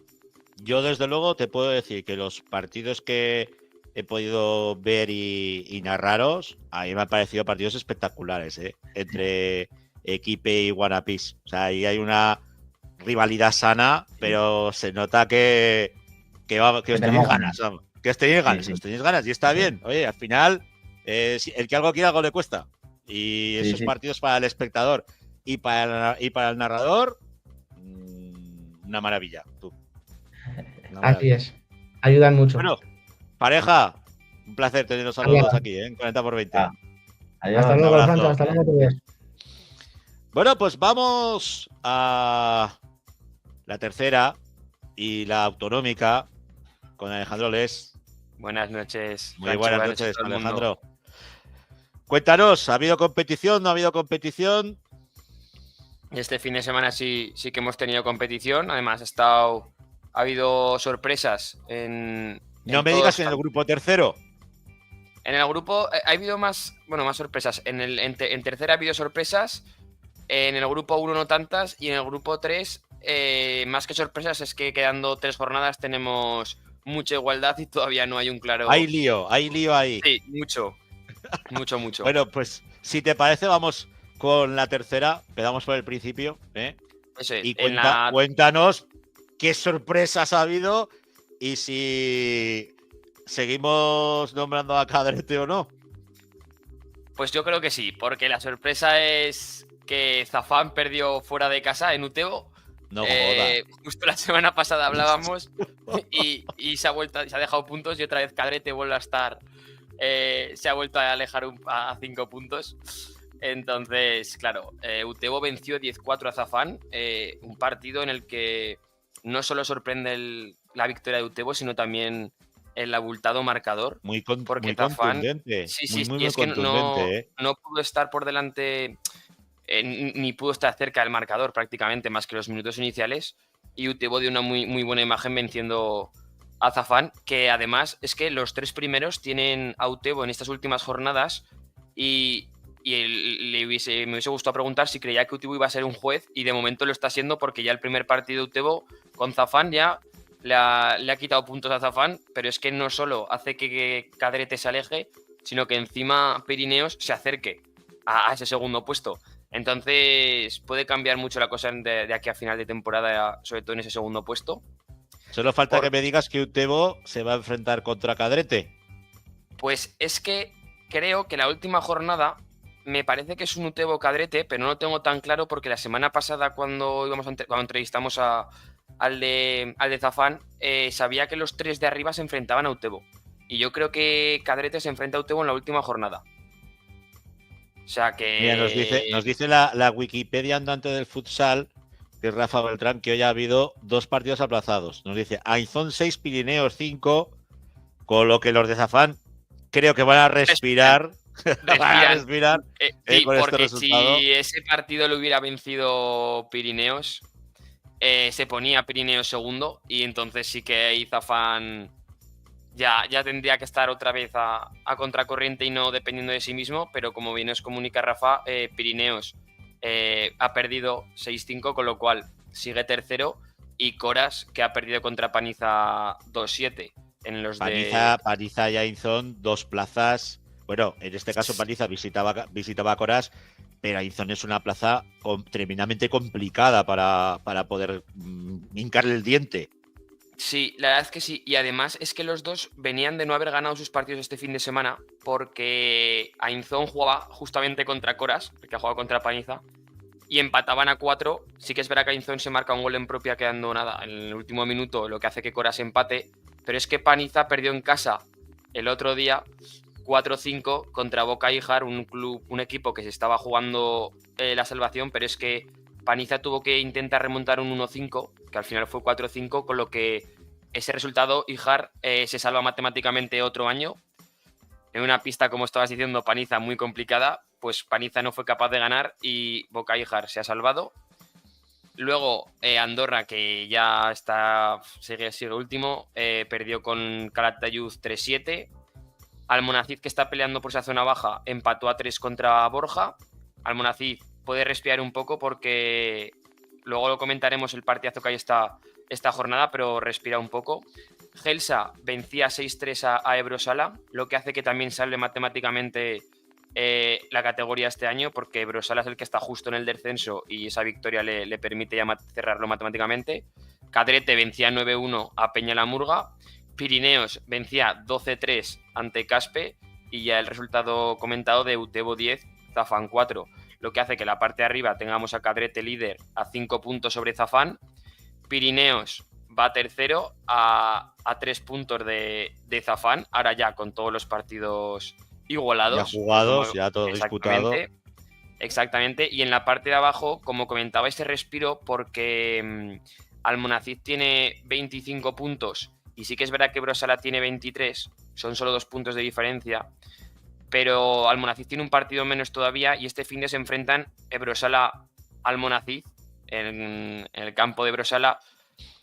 Yo desde luego te puedo decir que los partidos que he podido ver y narraros, a mí me han parecido partidos espectaculares, entre Equipe y Guanapis. O sea, ahí hay una rivalidad sana, pero se nota que os tenéis ganas, vamos. Que os tenéis ganas, y está bien. Oye, al final, el que algo quiere, algo le cuesta. Y Sí, esos sí. partidos para el espectador y para el narrador, una maravilla. Tú. Una Así maravilla. es. Ayudan mucho. Bueno, pareja, un placer teneros a los dos aquí, en 40x20. Ah, adiós. Hasta Un luego, abrazo. Franco. Hasta luego, Tobias. Bueno, pues vamos a la tercera y la autonómica con Alejandro Les. Buenas noches. Muy Francho, buenas noches a noches, todo el mundo. Alejandro. Cuéntanos, ¿ha habido competición? ¿No ha habido competición? Este fin de semana sí que hemos tenido competición. Además, ha habido sorpresas No me digas en el grupo tercero. En el grupo ha habido más sorpresas. En tercera ha habido sorpresas. En el grupo 1 no tantas. Y en el grupo 3, más que sorpresas, es que quedando 3 jornadas tenemos mucha igualdad y todavía no hay un claro. Hay lío ahí. Sí, mucho. Mucho. Bueno, pues si te parece, vamos con la tercera. Quedamos por el principio. Eso es, Y cuéntanos qué sorpresas ha habido y si seguimos nombrando a Cadrete o no. Pues yo creo que sí, porque la sorpresa es que Zafán perdió fuera de casa en Utebo. No jodas. Justo la semana pasada hablábamos y se ha dejado puntos y otra vez Cadrete vuelve a estar. Se ha vuelto a alejar a 5 puntos. Entonces, claro, Utebo venció 10-4 a Zafán. Un partido en el que no solo sorprende la victoria de Utebo, sino también el abultado marcador. Muy Zafán, contundente. Sí, muy es que contundente. no pudo estar por delante, ni pudo estar cerca del marcador prácticamente, más que los minutos iniciales. Y Utebo dio una muy buena imagen venciendo a Zafán, que además es que los 3 primeros tienen a Utebo en estas últimas jornadas y me hubiese gustado preguntar si creía que Utebo iba a ser un juez, y de momento lo está siendo, porque ya el primer partido de Utebo con Zafán ya le ha quitado puntos a Zafán, pero es que no solo hace que Cadrete se aleje, sino que encima Pirineos se acerque a ese segundo puesto. Entonces puede cambiar mucho la cosa de aquí a final de temporada, sobre todo en ese segundo puesto. Solo falta que me digas que Utebo se va a enfrentar contra Cadrete. Pues es que creo que la última jornada me parece que es un Utebo Cadrete, pero no lo tengo tan claro porque la semana pasada cuando entrevistamos al de Zafán, sabía que los 3 de arriba se enfrentaban a Utebo. Y yo creo que Cadrete se enfrenta a Utebo en la última jornada. O sea que... Mira, nos dice la Wikipedia andante del futsal, que es Rafa Beltrán, que hoy ha habido 2 partidos aplazados. Nos dice Ainzón 6, Pirineos 5, con lo que los de Zafán creo que van a respirar. Van a respirar sí, con este porque resultado. si ese partido lo hubiera vencido Pirineos, se ponía Pirineos segundo, y entonces sí que ahí Zafán ya tendría que estar otra vez a contracorriente y no dependiendo de sí mismo, pero como bien os comunica Rafa, Pirineos ha perdido 6-5, con lo cual sigue tercero, y Coras, que ha perdido contra Paniza 2-7. En los Paniza y Ainzón, 2 plazas. Bueno, en este caso Paniza visitaba a Coras, pero Ainzón es una plaza tremendamente complicada para poder hincarle el diente. Sí, la verdad es que sí. Y además es que los dos venían de no haber ganado sus partidos este fin de semana, porque Ainzón jugaba justamente contra Coras, porque ha jugado contra Paniza, y empataban a 4. Sí que es verdad que Ainzón se marca un gol en propia quedando nada en el último minuto, lo que hace que Coras empate. Pero es que Paniza perdió en casa el otro día 4-5 contra Boca Ijar, un equipo que se estaba jugando la salvación, pero es que Paniza tuvo que intentar remontar un 1-5, que al final fue 4-5, con lo que ese resultado Ijar se salva matemáticamente otro año. En una pista, como estabas diciendo, Paniza muy complicada, pues Paniza no fue capaz de ganar y Boca Ijar se ha salvado. Luego Andorra, que ya sigue último, perdió con Calatayud 3-7. Almonacid, que está peleando por esa zona baja, empató a 3 contra Borja. Almonacid puede respirar un poco porque luego lo comentaremos el partidazo que hay esta jornada, pero respira un poco. Gelsa vencía 6-3 a Ebrosala, lo que hace que también salve matemáticamente la categoría este año, porque Ebrosala es el que está justo en el descenso y esa victoria le permite ya cerrarlo matemáticamente. Cadrete vencía 9-1 a Peña la Murga. Pirineos vencía 12-3 ante Caspe, y ya el resultado comentado de Utebo 10, Zafán 4, lo que hace que la parte de arriba tengamos a Cadrete líder a 5 puntos sobre Zafán. Pirineos va tercero a 3 puntos de Zafán, ahora ya con todos los partidos igualados. Ya jugados, ya todo disputado. Exactamente, y en la parte de abajo, como comentaba, ese respiro porque Almonacid tiene 25 puntos y sí que es verdad que Brosala tiene 23, son solo 2 puntos de diferencia, pero Almonacid tiene un partido menos todavía y este fin de se enfrentan Brosala-Almonacid en el campo de Brosala,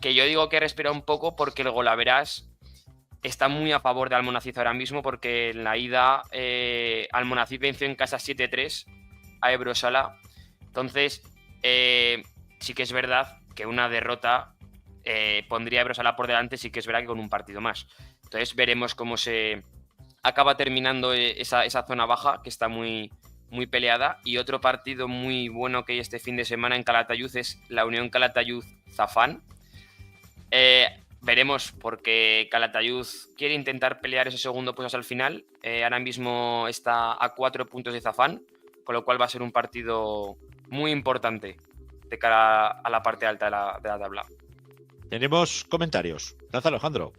que yo digo que respira un poco porque el golaveras está muy a favor de Almonacid ahora mismo, porque en la ida Almonacid venció en casa 7-3 a Ebrosala. Entonces, sí que es verdad que una derrota pondría a Ebrosala por delante, sí que es verdad que con un partido más. Entonces, veremos cómo se acaba terminando esa zona baja, que está muy, muy peleada. Y otro partido muy bueno que hay este fin de semana en Calatayud es la Unión Calatayud-Zafán. Veremos, porque Calatayud quiere intentar pelear ese segundo puesto hasta el final. Ahora mismo está a 4 puntos de Zafán, con lo cual va a ser un partido muy importante de cara a la parte alta de la tabla. Tenemos comentarios. Lanza Alejandro.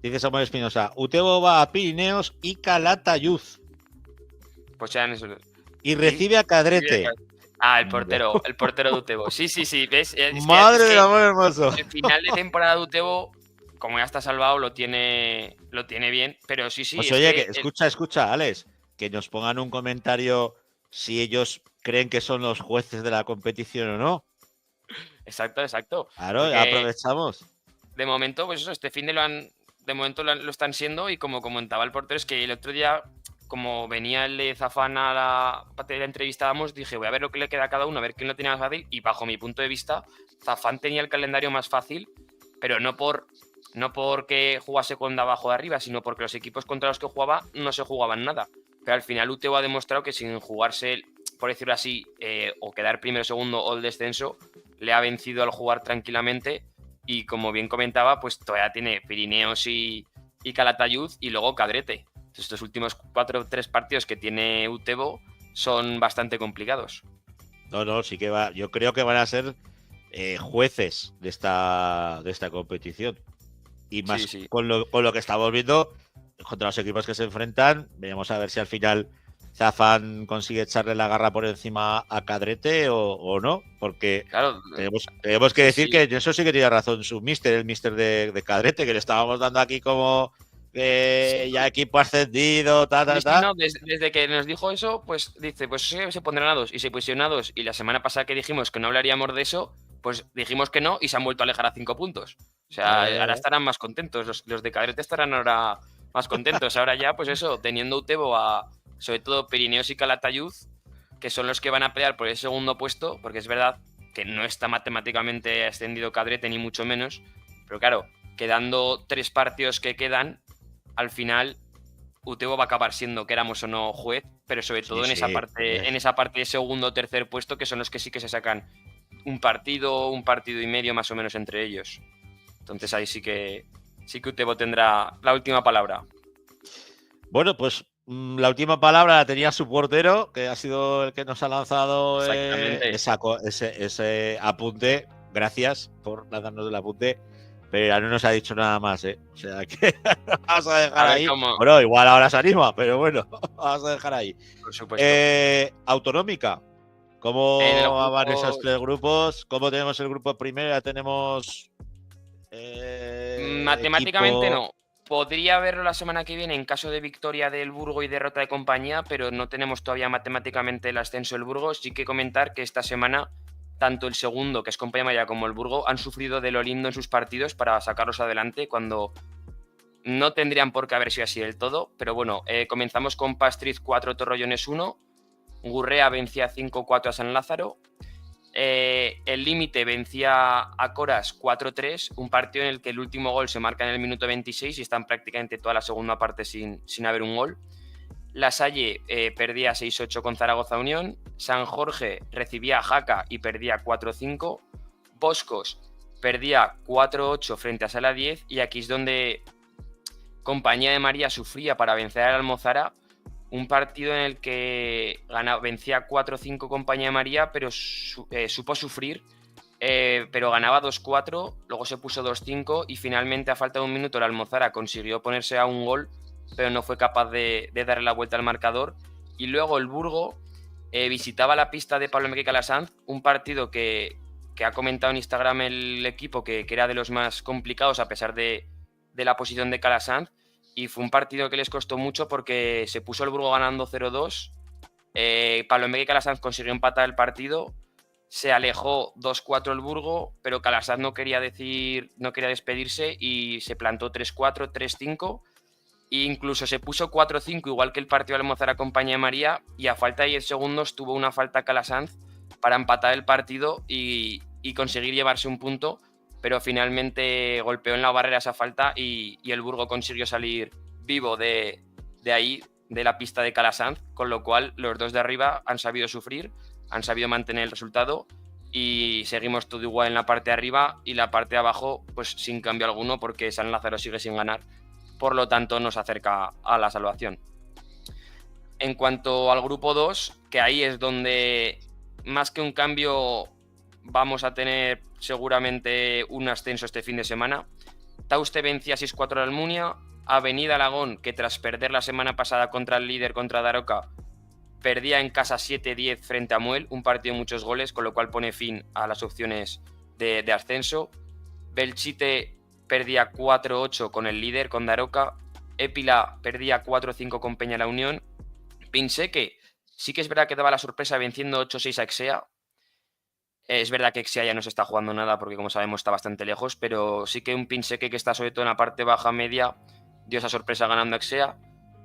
Dice Samuel Espinosa, Utebo va a Pirineos y Calatayud. Pues ya en eso. Y recibe a Cadrete. El portero de Utebo. Sí, ¿ves? Madre del amor hermoso. El final de temporada de Utebo, como ya está salvado, lo tiene bien, pero sí. Pues oye, escucha, Alex, que nos pongan un comentario si ellos creen que son los jueces de la competición o no. Exacto. Claro, porque aprovechamos. De momento, pues eso, este fin de lo están siendo, y como comentaba el portero, es que el otro día, como venía el de Zafán a la parte de la entrevista, dije, voy a ver lo que le queda a cada uno, a ver quién lo tiene más fácil, y bajo mi punto de vista, Zafán tenía el calendario más fácil, pero no porque jugase con de abajo de arriba, sino porque los equipos contra los que jugaba no se jugaban nada. Pero al final Utebo ha demostrado que sin jugarse, por decirlo así, o quedar primero, segundo o el descenso, le ha vencido al jugar tranquilamente, y como bien comentaba, pues todavía tiene Pirineos y Calatayud y luego Cadrete. Estos últimos 3 partidos que tiene Utebo son bastante complicados. No, sí que va. Yo creo que van a ser jueces de esta competición. Y más Sí. Con lo que estamos viendo contra los equipos que se enfrentan. Veremos a ver si al final Zafán consigue echarle la garra por encima a Cadrete o no. Porque claro, tenemos que decir que en eso sí que tiene razón el mister de Cadrete, que le estábamos dando aquí como ya equipo ascendido, No, desde que nos dijo eso, pues dice, pues se pondrán a 2 y se pusieron a 2. Y la semana pasada que dijimos que no hablaríamos de eso, pues dijimos que no y se han vuelto a alejar a 5 puntos. O sea, ahora estarán más contentos. Los de Cadrete estarán ahora más contentos. Ahora ya, pues eso, teniendo Utebo a, sobre todo, Pirineos y Calatayud, que son los que van a pelear por el segundo puesto, porque es verdad que no está matemáticamente ascendido Cadrete, ni mucho menos. Pero claro, quedando 3 partidos que quedan, al final Utebo va a acabar siendo, queramos o no, juez, pero sobre todo en esa parte de segundo o tercer puesto, que son los que sí que se sacan un partido y medio más o menos entre ellos. Entonces ahí sí que Utebo tendrá la última palabra. Bueno, pues la última palabra la tenía su portero, que ha sido el que nos ha lanzado ese apunte. Gracias por darnos el apunte. Pero no nos ha dicho nada más, ¿eh? O sea que vamos a dejar ahí. Bueno, igual ahora se anima, pero bueno, vamos a dejar ahí. Por supuesto. Autonómica. ¿Cómo van esos 3 grupos? ¿Cómo tenemos el grupo primero? Ya tenemos. Matemáticamente no. Podría verlo la semana que viene en caso de victoria del Burgo y derrota de Compañía, pero no tenemos todavía matemáticamente el ascenso del Burgo. Sí que comentar que esta semana tanto el segundo, que es Compañía Maya, como el Burgo han sufrido de lo lindo en sus partidos para sacarlos adelante cuando no tendrían por qué haber sido así del todo. Pero bueno, comenzamos con Pastriz 4, Torrellones 1. Gurrea vencía 5-4 a San Lázaro. El Límite vencía a Coras 4-3, un partido en el que el último gol se marca en el minuto 26 y están prácticamente toda la segunda parte sin haber un gol. La Salle perdía 6-8 con Zaragoza Unión. San Jorge recibía a Jaca y perdía 4-5. Boscos perdía 4-8 frente a Sala 10. Y aquí es donde Compañía de María sufría para vencer al Almozara. un partido en el que vencía 4-5 Compañía de María, pero supo sufrir, pero ganaba 2-4, luego se puso 2-5 y finalmente a falta de un minuto la Almozara consiguió ponerse a un gol, pero no fue capaz de darle la vuelta al marcador. Y luego el Burgo visitaba la pista de Pablo Enrique Calasanz, un partido que ha comentado en Instagram el equipo que era de los más complicados a pesar de la posición de Calasanz, y fue un partido que les costó mucho porque se puso el Burgo ganando 0-2, Pablo Enrique Calasanz consiguió empatar el partido, se alejó 2-4 el Burgo, pero Calasanz no quería despedirse y se plantó 3-4, 3-5, e incluso se puso 4-5, igual que el partido de Almozara Compañía de María, y a falta de 10 segundos tuvo una falta Calasanz para empatar el partido y conseguir llevarse un punto, pero finalmente golpeó en la barrera esa falta y el Burgo consiguió salir vivo de ahí, de la pista de Calasanz, con lo cual los dos de arriba han sabido sufrir, han sabido mantener el resultado y seguimos todo igual en la parte de arriba, y la parte de abajo pues sin cambio alguno porque San Lázaro sigue sin ganar, por lo tanto nos acerca a la salvación. En cuanto al grupo 2, que ahí es donde más que un cambio vamos a tener seguramente un ascenso este fin de semana. Tauste vencía 6-4 al Almunia. Avenida Aragón, que tras perder la semana pasada contra el líder, contra Daroca, perdía en casa 7-10 frente a Muel, un partido de muchos goles, con lo cual pone fin a las opciones de ascenso. Belchite perdía 4-8 con el líder, con Daroca. Épila perdía 4-5 con Peña La Unión. Pinseque sí que es verdad que daba la sorpresa venciendo 8-6 a Exea. Es verdad que Exea ya no se está jugando nada porque, como sabemos, está bastante lejos, pero sí que un Pinseque que está sobre todo en la parte baja media dio esa sorpresa ganando a Exea.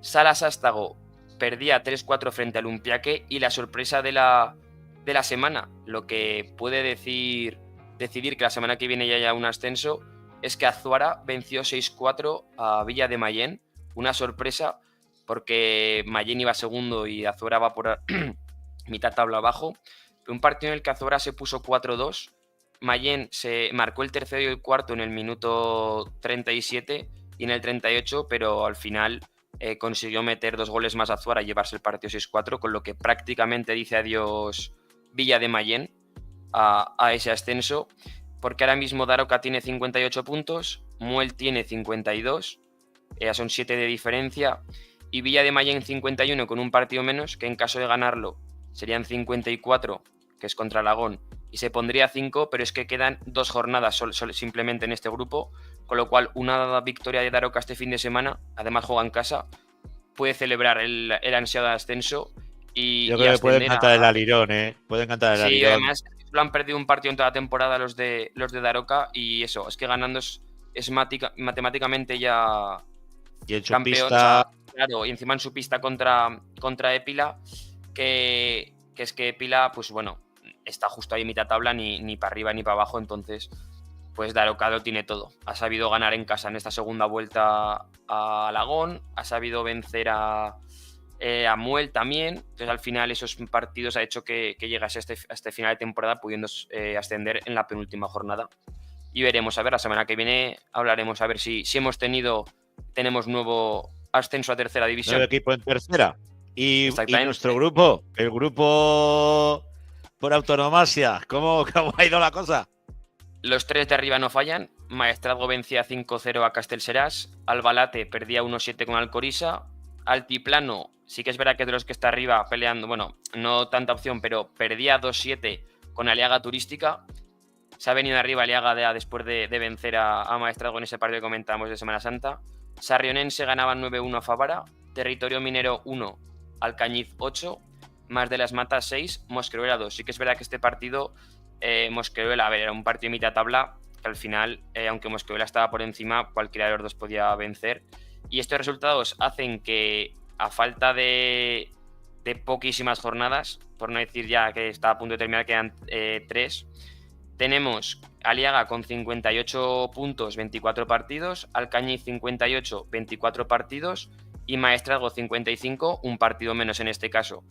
Salas Sástago perdía 3-4 frente al Olympiaque, y la sorpresa de la semana, lo que puede decidir que la semana que viene ya haya un ascenso, es que Azuara venció 6-4 a Villa de Mayén. Una sorpresa porque Mayén iba segundo y Azuara va por mitad tabla abajo. Un partido en el que Azuara se puso 4-2. Mayén se marcó el tercero y el cuarto en el minuto 37 y en el 38, pero al final consiguió meter 2 goles más a Azuara y llevarse el partido 6-4, con lo que prácticamente dice adiós Villa de Mayén a ese ascenso, porque ahora mismo Daroca tiene 58 puntos, Muel tiene 52, son 7 de diferencia, y Villa de Mayén 51 con un partido menos, que en caso de ganarlo serían 54, que es contra Alagón, y se pondría 5, pero es que quedan 2 jornadas simplemente en este grupo, con lo cual una victoria de Daroca este fin de semana, además juega en casa, puede celebrar el ansiado ascenso y yo creo que pueden cantar el alirón, pueden cantar el alirón. Sí, además lo han perdido un partido en toda la temporada los de Daroca, y eso, es que ganando es matemáticamente ya y en su campeón, pista... claro, y encima en su pista contra Épila, que es que Épila, pues bueno, está justo ahí en mitad tabla, ni para arriba ni para abajo, entonces pues Daroca lo tiene todo. Ha sabido ganar en casa en esta segunda vuelta a Alagón, ha sabido vencer a Muel también, entonces al final esos partidos ha hecho que llegase a este final de temporada pudiendo ascender en la penúltima jornada. Y veremos, a ver, la semana que viene hablaremos a ver si tenemos nuevo ascenso a tercera división. Nuevo equipo en tercera. Y nuestro grupo, el grupo por autonomasia, ¿cómo ha ido la cosa? Los 3 de arriba no fallan. Maestrazgo vencía 5-0 a Castellseràs. Albalate perdía 1-7 con Alcorisa. Altiplano, sí que es verdad que de los que está arriba peleando, bueno, no tanta opción, pero perdía 2-7 con Aliaga Turística. Se ha venido arriba Aliaga después de vencer a Maestrazgo en ese partido que comentábamos de Semana Santa. Sarrionense ganaba 9-1 a Favara. Territorio Minero 1, Alcañiz 8. Más de las Matas 6, Mosqueruela 2. Sí que es verdad que este partido, Mosqueruela, a ver, era un partido de mitad tabla, que al final, aunque Mosqueruela estaba por encima, cualquiera de los dos podía vencer. Y estos resultados hacen que, a falta de poquísimas jornadas, por no decir ya que está a punto de terminar, quedan 3, tenemos Aliaga con 58 puntos, 24 partidos, Alcañiz 58, 24 partidos, y Maestrazgo 55, un partido menos en este caso.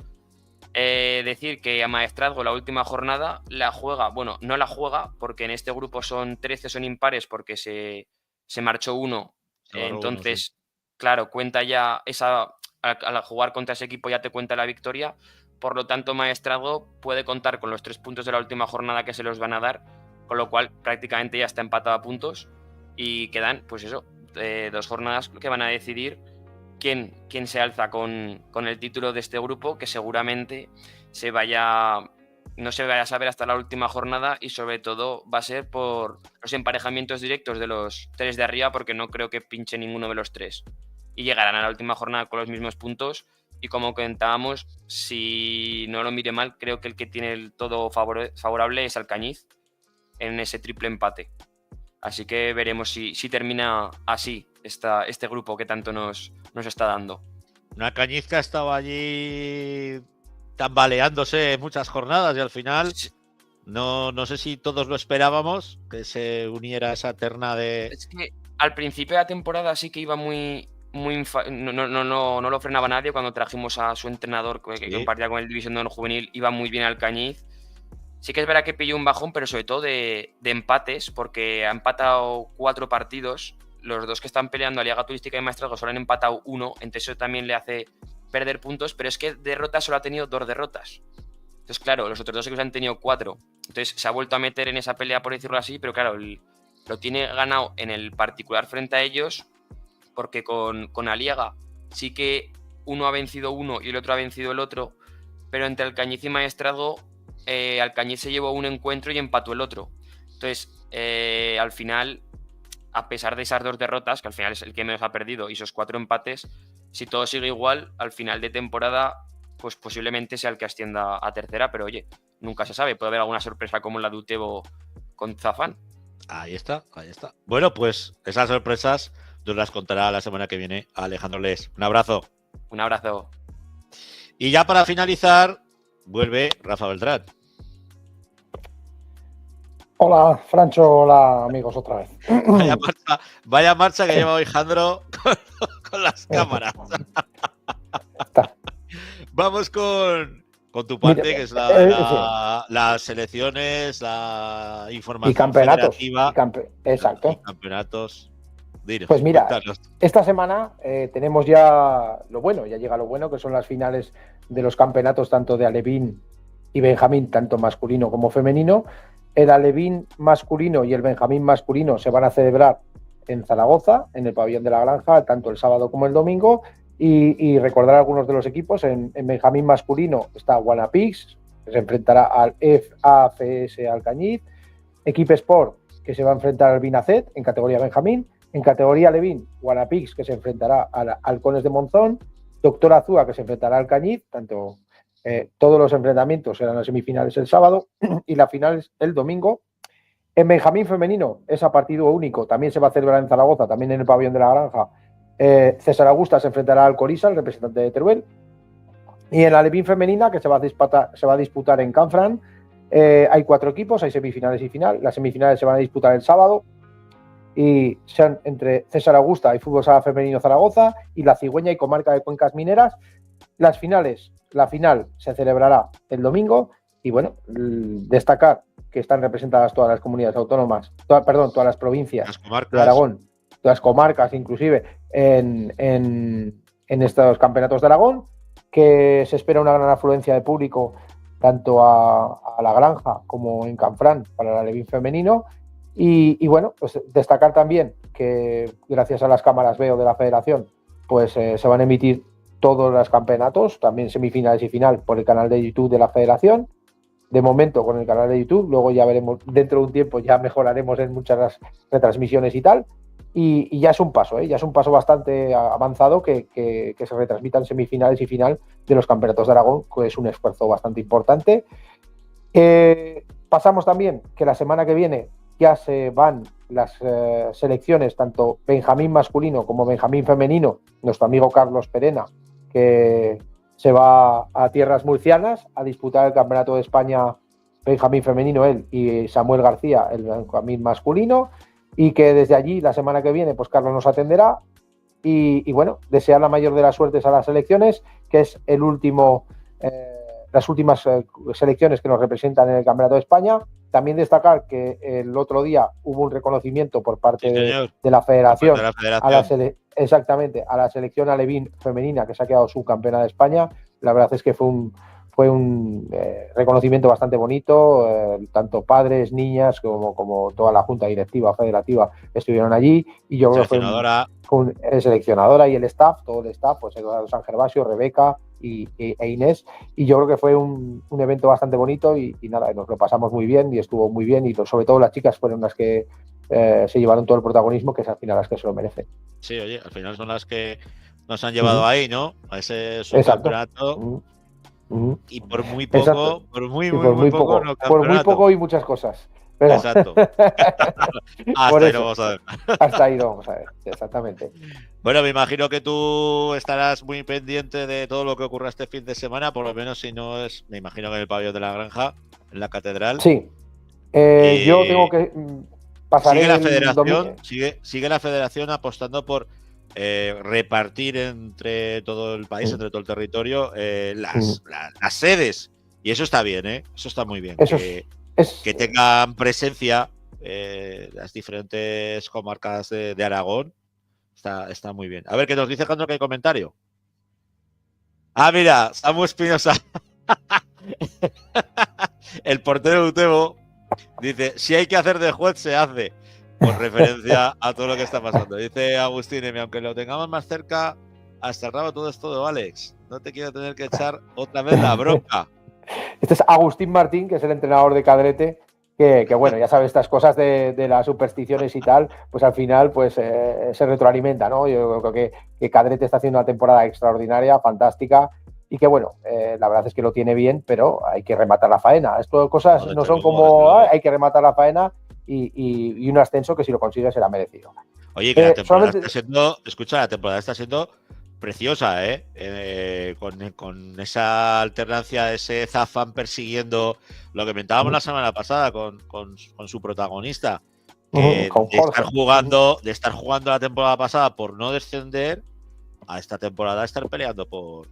Decir que a Maestrazgo la última jornada la juega, bueno, no la juega porque en este grupo son 13, son impares porque se marchó uno, entonces, sí. Claro, cuenta ya esa al jugar contra ese equipo ya te cuenta la victoria. Por lo tanto, Maestrazgo puede contar con los 3 puntos de la última jornada que se los van a dar, con lo cual prácticamente ya está empatado a puntos y quedan, pues eso, 2 jornadas que van a decidir quién se alza con el título de este grupo, que seguramente no se vaya a saber hasta la última jornada, y sobre todo va a ser por los emparejamientos directos de los 3 de arriba, porque no creo que pinche ninguno de los 3. Y llegarán a la última jornada con los mismos puntos. Y como comentábamos, si no lo mire mal, creo que el que tiene el todo favorable es Alcañiz en ese triple empate. Así que veremos si termina así este grupo que tanto nos está dando. Una Alcañiz que ha estado allí tambaleándose muchas jornadas y al final no sé si todos lo esperábamos, que se uniera a esa terna de... Es que al principio de la temporada sí que iba no lo frenaba nadie. Cuando trajimos a su entrenador que compartía con el División de Honor Juvenil, iba muy bien Alcañiz. Sí que es verdad que pilló un bajón, pero sobre todo de empates, porque ha empatado 4 partidos. Los 2 que están peleando, Aliaga Turística y Maestrazgo, solo han empatado 1, entonces eso también le hace perder puntos, pero es que derrotas solo ha tenido 2 derrotas. Entonces, claro, los otros 2 equipos han tenido 4. Entonces se ha vuelto a meter en esa pelea, por decirlo así, pero claro, lo tiene ganado en el particular frente a ellos, porque con Aliaga sí que uno ha vencido uno y el otro ha vencido el otro, pero entre Alcañiz y Maestrazgo, Alcañiz se llevó un encuentro y empató el otro. Entonces, al final, a pesar de esas 2 derrotas, que al final es el que menos ha perdido, y esos 4 empates, si todo sigue igual, al final de temporada, pues posiblemente sea el que ascienda a tercera, pero oye, nunca se sabe, puede haber alguna sorpresa como la de Utebo con Zafán. Ahí está. Bueno, pues esas sorpresas nos las contará la semana que viene Alejandro Les. Un abrazo. Un abrazo. Y ya para finalizar, vuelve Rafa Beltrán. Hola, Francho, hola, amigos, otra vez. Vaya marcha que lleva Alejandro con las cámaras. Vamos con tu parte, que es las selecciones, la información y campeonatos. federativa. Exacto. Y campeonatos. Dinos, pues mira, cuéntanos. Esta semana tenemos ya lo bueno, ya llega lo bueno, que son las finales de los campeonatos tanto de alevín y benjamín, tanto masculino como femenino. El alevín masculino y el benjamín masculino se van a celebrar en Zaragoza, en el pabellón de la Granja, tanto el sábado como el domingo. Y recordar algunos de los equipos. En benjamín masculino está Guanapix, que se enfrentará al FAFS Alcañiz. Equipe Sport, que se va a enfrentar al Binacet en categoría benjamín. En categoría alevín, Guanapix, que se enfrentará al Halcones de Monzón. Doctor Azúa, que se enfrentará al Alcañiz. Todos los enfrentamientos serán las semifinales el sábado y la final es el domingo. En benjamín femenino es a partido único, también se va a celebrar en Zaragoza, también en el pabellón de la Granja. César Augusta se enfrentará al Corisa, el representante de Teruel. Y en la alevín femenina, que se va a disputar en Canfranc, hay 4 equipos, hay semifinales y final. Las semifinales se van a disputar el sábado y sean entre César Augusta y Fútbol Sala Femenino Zaragoza y La Cigüeña y Comarca de Cuencas Mineras. La final se celebrará el domingo y bueno, destacar que están representadas todas las comunidades autónomas, todas las provincias de Aragón, todas las comarcas inclusive en estos campeonatos de Aragón, que se espera una gran afluencia de público tanto a la Granja como en Canfranc para el alevín femenino. Y bueno, pues destacar también que gracias a las cámaras Veo de la Federación, pues se van a emitir todos los campeonatos, también semifinales y final, por el canal de YouTube de la Federación. De momento con el canal de YouTube, luego ya veremos, dentro de un tiempo ya mejoraremos en muchas retransmisiones y tal. Y ya es un paso, ya es un paso bastante avanzado que se retransmitan semifinales y final de los campeonatos de Aragón, que es un esfuerzo bastante importante. Pasamos también que la semana que viene ya se van las selecciones, tanto benjamín masculino como benjamín femenino. Nuestro amigo Carlos Perena, que se va a tierras murcianas a disputar el Campeonato de España benjamín femenino, él y Samuel García, el benjamín masculino, y que desde allí la semana que viene pues Carlos nos atenderá y bueno, desear la mayor de las suertes a las selecciones, que es las últimas selecciones que nos representan en el Campeonato de España, también destacar que el otro día hubo un reconocimiento por parte Sí, señor. de la federación, Por parte de la federación. exactamente, a la selección alevín femenina que se ha quedado subcampeona de España. La verdad es que fue un reconocimimiento bastante bonito, tanto padres, niñas como toda la junta directiva federativa estuvieron allí, y yo creo que fue seleccionadora y el staff, todo el staff, pues Eduardo San Gervasio, Rebeca e Inés, y yo creo que fue un evento bastante bonito y nada, nos lo pasamos muy bien y estuvo muy bien, y sobre todo las chicas fueron las que se llevaron todo el protagonismo, que es al final las que se lo merecen. Sí, oye, al final son las que nos han llevado ahí, ¿no? A ese subcampeonato. Y por muy poco, exacto. por muy poco, no por muy poco y muchas cosas. Pero... Exacto. Hasta ahí lo vamos a ver. Hasta ahí lo vamos a ver, exactamente. Bueno, me imagino que tú estarás muy pendiente de todo lo que ocurra este fin de semana, por lo menos si no es, me imagino que en el pabellón de la Granja, en la catedral. Sí. Yo tengo que pasar. Sigue la federación, sigue la federación apostando por repartir entre todo el país, entre todo el territorio, las sedes. Y eso está bien, ¿eh? Eso está muy bien. Que tengan presencia las diferentes comarcas de Aragón. Está muy bien. A ver, ¿qué nos dice Jandro? ¿Qué hay comentario? Ah, mira, Samu Espinosa. El portero de Utebo dice, si hay que hacer de juez, se hace. Por referencia a todo lo que está pasando. Dice Agustín, aunque lo tengamos más cerca, hasta el rabo todo es todo, Alex. No te quiero tener que echar otra vez la bronca. Este es Agustín Martín, que es el entrenador de Cadrete, que bueno, ya sabes, estas cosas de las supersticiones y tal, pues al final pues se retroalimenta, ¿no? Yo creo que Cadrete está haciendo una temporada extraordinaria, fantástica, y que bueno, la verdad es que lo tiene bien, pero hay que rematar la faena. Esto cosas no son como hay que rematar la faena y un ascenso que si lo consigue será merecido. Oye, que la temporada está siendo, escucha, la temporada está siendo preciosa, con esa alternancia, ese Zafán persiguiendo lo que comentábamos la semana pasada con su protagonista, de estar jugando la temporada pasada por no descender, a esta temporada estar peleando por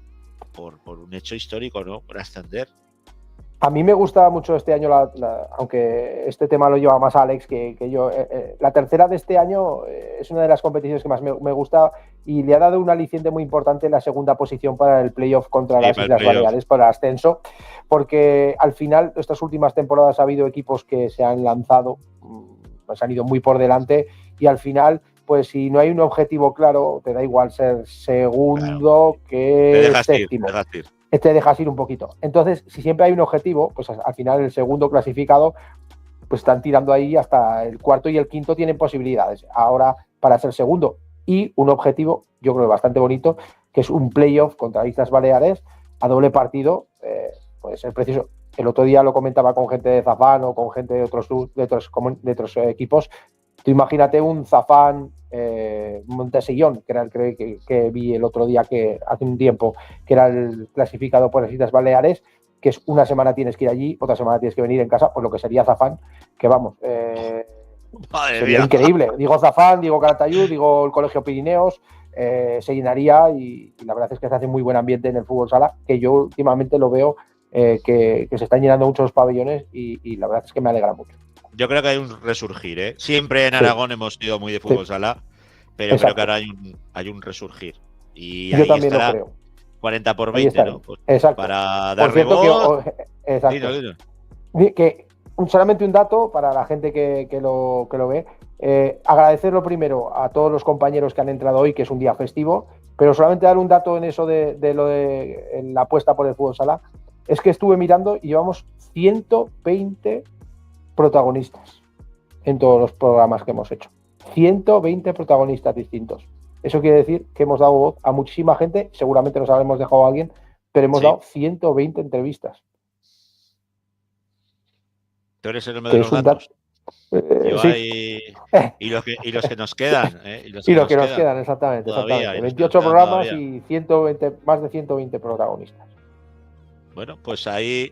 un hecho histórico, ¿no? Por ascender. A mí me gusta mucho este año, aunque este tema lo lleva más Alex que yo. La tercera de este año es una de las competiciones que más me gusta y le ha dado un aliciente muy importante en la segunda posición para el playoff contra las Islas Baleares, para el ascenso, porque al final, estas últimas temporadas ha habido equipos que se han lanzado, pues han ido muy por delante y al final, pues si no hay un objetivo claro, te da igual ser segundo que séptimo. Te dejas ir un poquito. Entonces, si siempre hay un objetivo, pues al final el segundo clasificado, pues están tirando ahí hasta el cuarto y el quinto tienen posibilidades ahora para ser segundo. Y un objetivo, yo creo bastante bonito, que es un playoff contra Islas Baleares a doble partido, puede ser precioso. El otro día lo comentaba con gente de Zafán o con gente de otros equipos. Tú imagínate un Zafán Montesillón, que era el que vi el otro día, que hace un tiempo, que era el clasificado por las Islas Baleares, que es una semana tienes que ir allí, otra semana tienes que venir en casa, pues lo que sería Zafán, que vamos, sería increíble. Digo Zafán, digo Calatayud, digo el Colegio Pirineos, se llenaría y la verdad es que se hace muy buen ambiente en el fútbol sala, que yo últimamente lo veo que se están llenando muchos pabellones y la verdad es que me alegra mucho. Yo creo que hay un resurgir, ¿eh? Siempre en Aragón hemos sido muy de fútbol sala, pero creo que ahora hay un resurgir. Y yo ahí también estará lo creo. 40 por 20, ¿no? Pues exacto. Para dar que solamente un dato para la gente que lo ve. Agradecer lo primero a todos los compañeros que han entrado hoy, que es un día festivo, pero solamente dar un dato en eso de en la apuesta por el fútbol sala. Es que estuve mirando y llevamos 120 protagonistas en todos los programas que hemos hecho. 120 protagonistas distintos. Eso quiere decir que hemos dado voz a muchísima gente, seguramente nos habremos dejado a alguien, pero hemos dado 120 entrevistas. Tú eres el número de los datos. Sí. Y los que nos quedan. Y los que nos quedan, exactamente. 28 programas y 120, más de 120 protagonistas. Bueno, pues ahí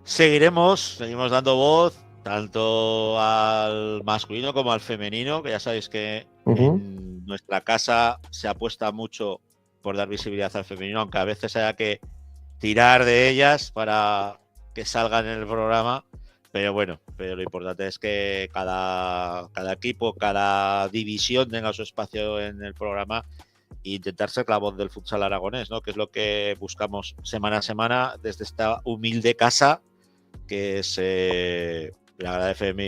seguimos dando voz tanto al masculino como al femenino, que ya sabéis que en nuestra casa se apuesta mucho por dar visibilidad al femenino, aunque a veces haya que tirar de ellas para que salgan en el programa, Pero bueno, pero lo importante es que cada equipo, cada división tenga su espacio en el programa e intentar ser la voz del futsal aragonés, ¿no? Que es lo que buscamos semana a semana desde esta humilde casa que es la Grada FM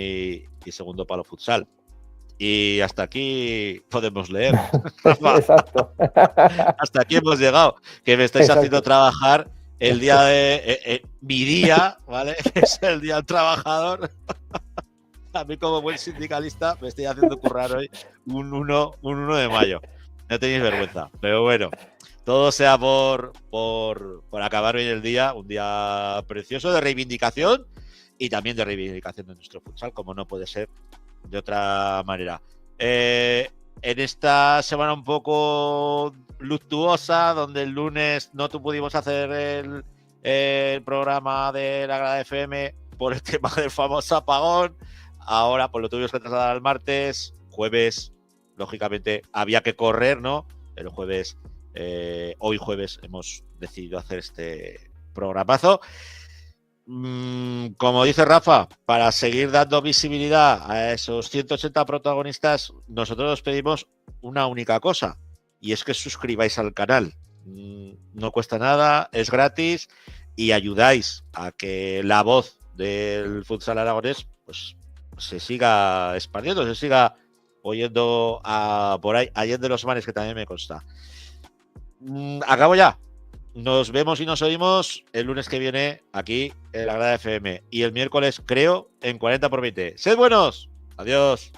y Segundo Palo Futsal. Y hasta aquí podemos leer. Exacto. Hasta aquí hemos llegado. Que me estáis haciendo trabajar el día de mi día, ¿vale? Es el día del trabajador. A mí, como buen sindicalista, me estoy haciendo currar hoy un 1 de mayo. No tenéis vergüenza. Pero bueno, todo sea por acabar bien el día. Un día precioso de reivindicación y también de reivindicación de nuestro futsal, como no puede ser de otra manera. En esta semana un poco luctuosa, donde el lunes no pudimos hacer el programa de la Grada FM por el tema del famoso apagón, ahora pues lo tuvimos que trasladar al martes. Jueves, lógicamente, había que correr, ¿no? El jueves, hoy jueves, hemos decidido hacer este programazo. Como dice Rafa, para seguir dando visibilidad a esos 180 protagonistas, nosotros os pedimos una única cosa, y es que suscribáis al canal. No cuesta nada, es gratis y ayudáis a que la voz del futsal aragonés pues se siga expandiendo, se siga oyendo por ahí, Allende los Mares, que también me consta. Acabo ya. Nos vemos y nos oímos el lunes que viene aquí en la Grada FM y el miércoles, creo, en 40 por 20. ¡Sed buenos! Adiós.